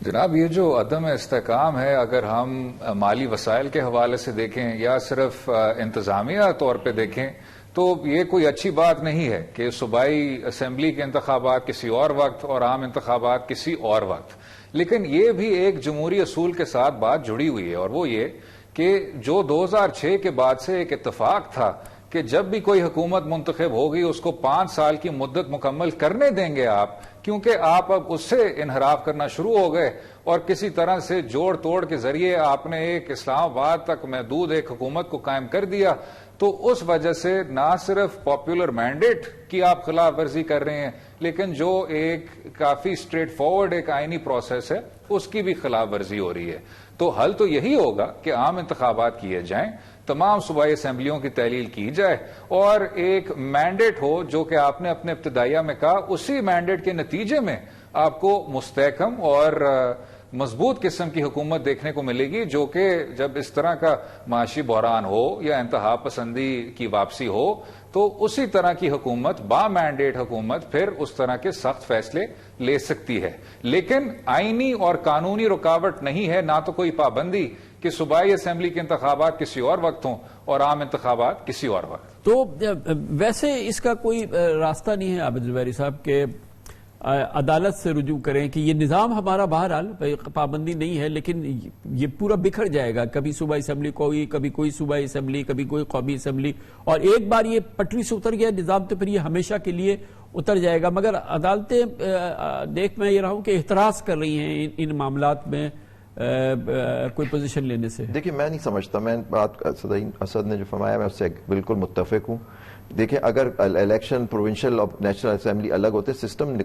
H: جناب یہ جو عدم استحکام ہے اگر ہم مالی وسائل کے حوالے سے دیکھیں یا صرف انتظامیہ طور پہ دیکھیں تو یہ کوئی اچھی بات نہیں ہے کہ صوبائی اسمبلی کے انتخابات کسی اور وقت اور عام انتخابات کسی اور وقت. لیکن یہ بھی ایک جمہوری اصول کے ساتھ بات جڑی ہوئی ہے اور وہ یہ کہ جو 2006 کے بعد سے ایک اتفاق تھا کہ جب بھی کوئی حکومت منتخب ہوگی اس کو 5 سال کی مدت مکمل کرنے دیں گے آپ، کیونکہ آپ اب اس سے انحراف کرنا شروع ہو گئے اور کسی طرح سے جوڑ توڑ کے ذریعے آپ نے ایک اسلام آباد تک محدود ایک حکومت کو قائم کر دیا، تو اس وجہ سے نہ صرف پاپولر مینڈیٹ کی آپ خلاف ورزی کر رہے ہیں لیکن جو ایک کافی اسٹریٹ فارورڈ ایک آئینی پروسیس ہے اس کی بھی خلاف ورزی ہو رہی ہے. تو حل تو یہی ہوگا کہ عام انتخابات کیے جائیں، تمام صوبائی اسمبلیوں کی تحلیل کی جائے اور ایک مینڈیٹ ہو جو کہ آپ نے اپنے ابتدائیہ میں کہا، اسی مینڈیٹ کے نتیجے میں آپ کو مستحکم اور مضبوط قسم کی حکومت دیکھنے کو ملے گی، جو کہ جب اس طرح کا معاشی بحران ہو یا انتہا پسندی کی واپسی ہو تو اسی طرح کی حکومت با مینڈیٹ حکومت پھر اس طرح کے سخت فیصلے لے سکتی ہے. لیکن آئینی اور قانونی رکاوٹ نہیں ہے، نہ تو کوئی پابندی کہ صوبائی اسمبلی کے انتخابات کسی اور وقت ہوں اور عام انتخابات کسی اور وقت.
A: تو ویسے اس کا کوئی راستہ نہیں ہے عابد زبیری صاحب کہ عدالت سے رجوع کریں کہ یہ نظام ہمارا بہرحال پابندی نہیں ہے لیکن یہ پورا بکھر جائے گا، کبھی صوبائی اسمبلی کوئی، کبھی کوئی صوبائی اسمبلی، کبھی کوئی قومی اسمبلی، اور ایک بار یہ پٹری سے اتر گیا نظام تو پھر یہ ہمیشہ کے لیے اتر جائے گا. مگر عدالتیں دیکھ میں یہ رہا ہوں کہ احتراز کر رہی ہیں ان معاملات میں کوئی پوزیشن لینے سے.
G: دیکھیں میں نہیں سمجھتا، میں بات اسد نے جو فرمایا میں اس سے بالکل متفق ہوں. دیکھیں اگر الیکشن پروونشل اور نیشنل اسمبلی الگ ہوتے سسٹم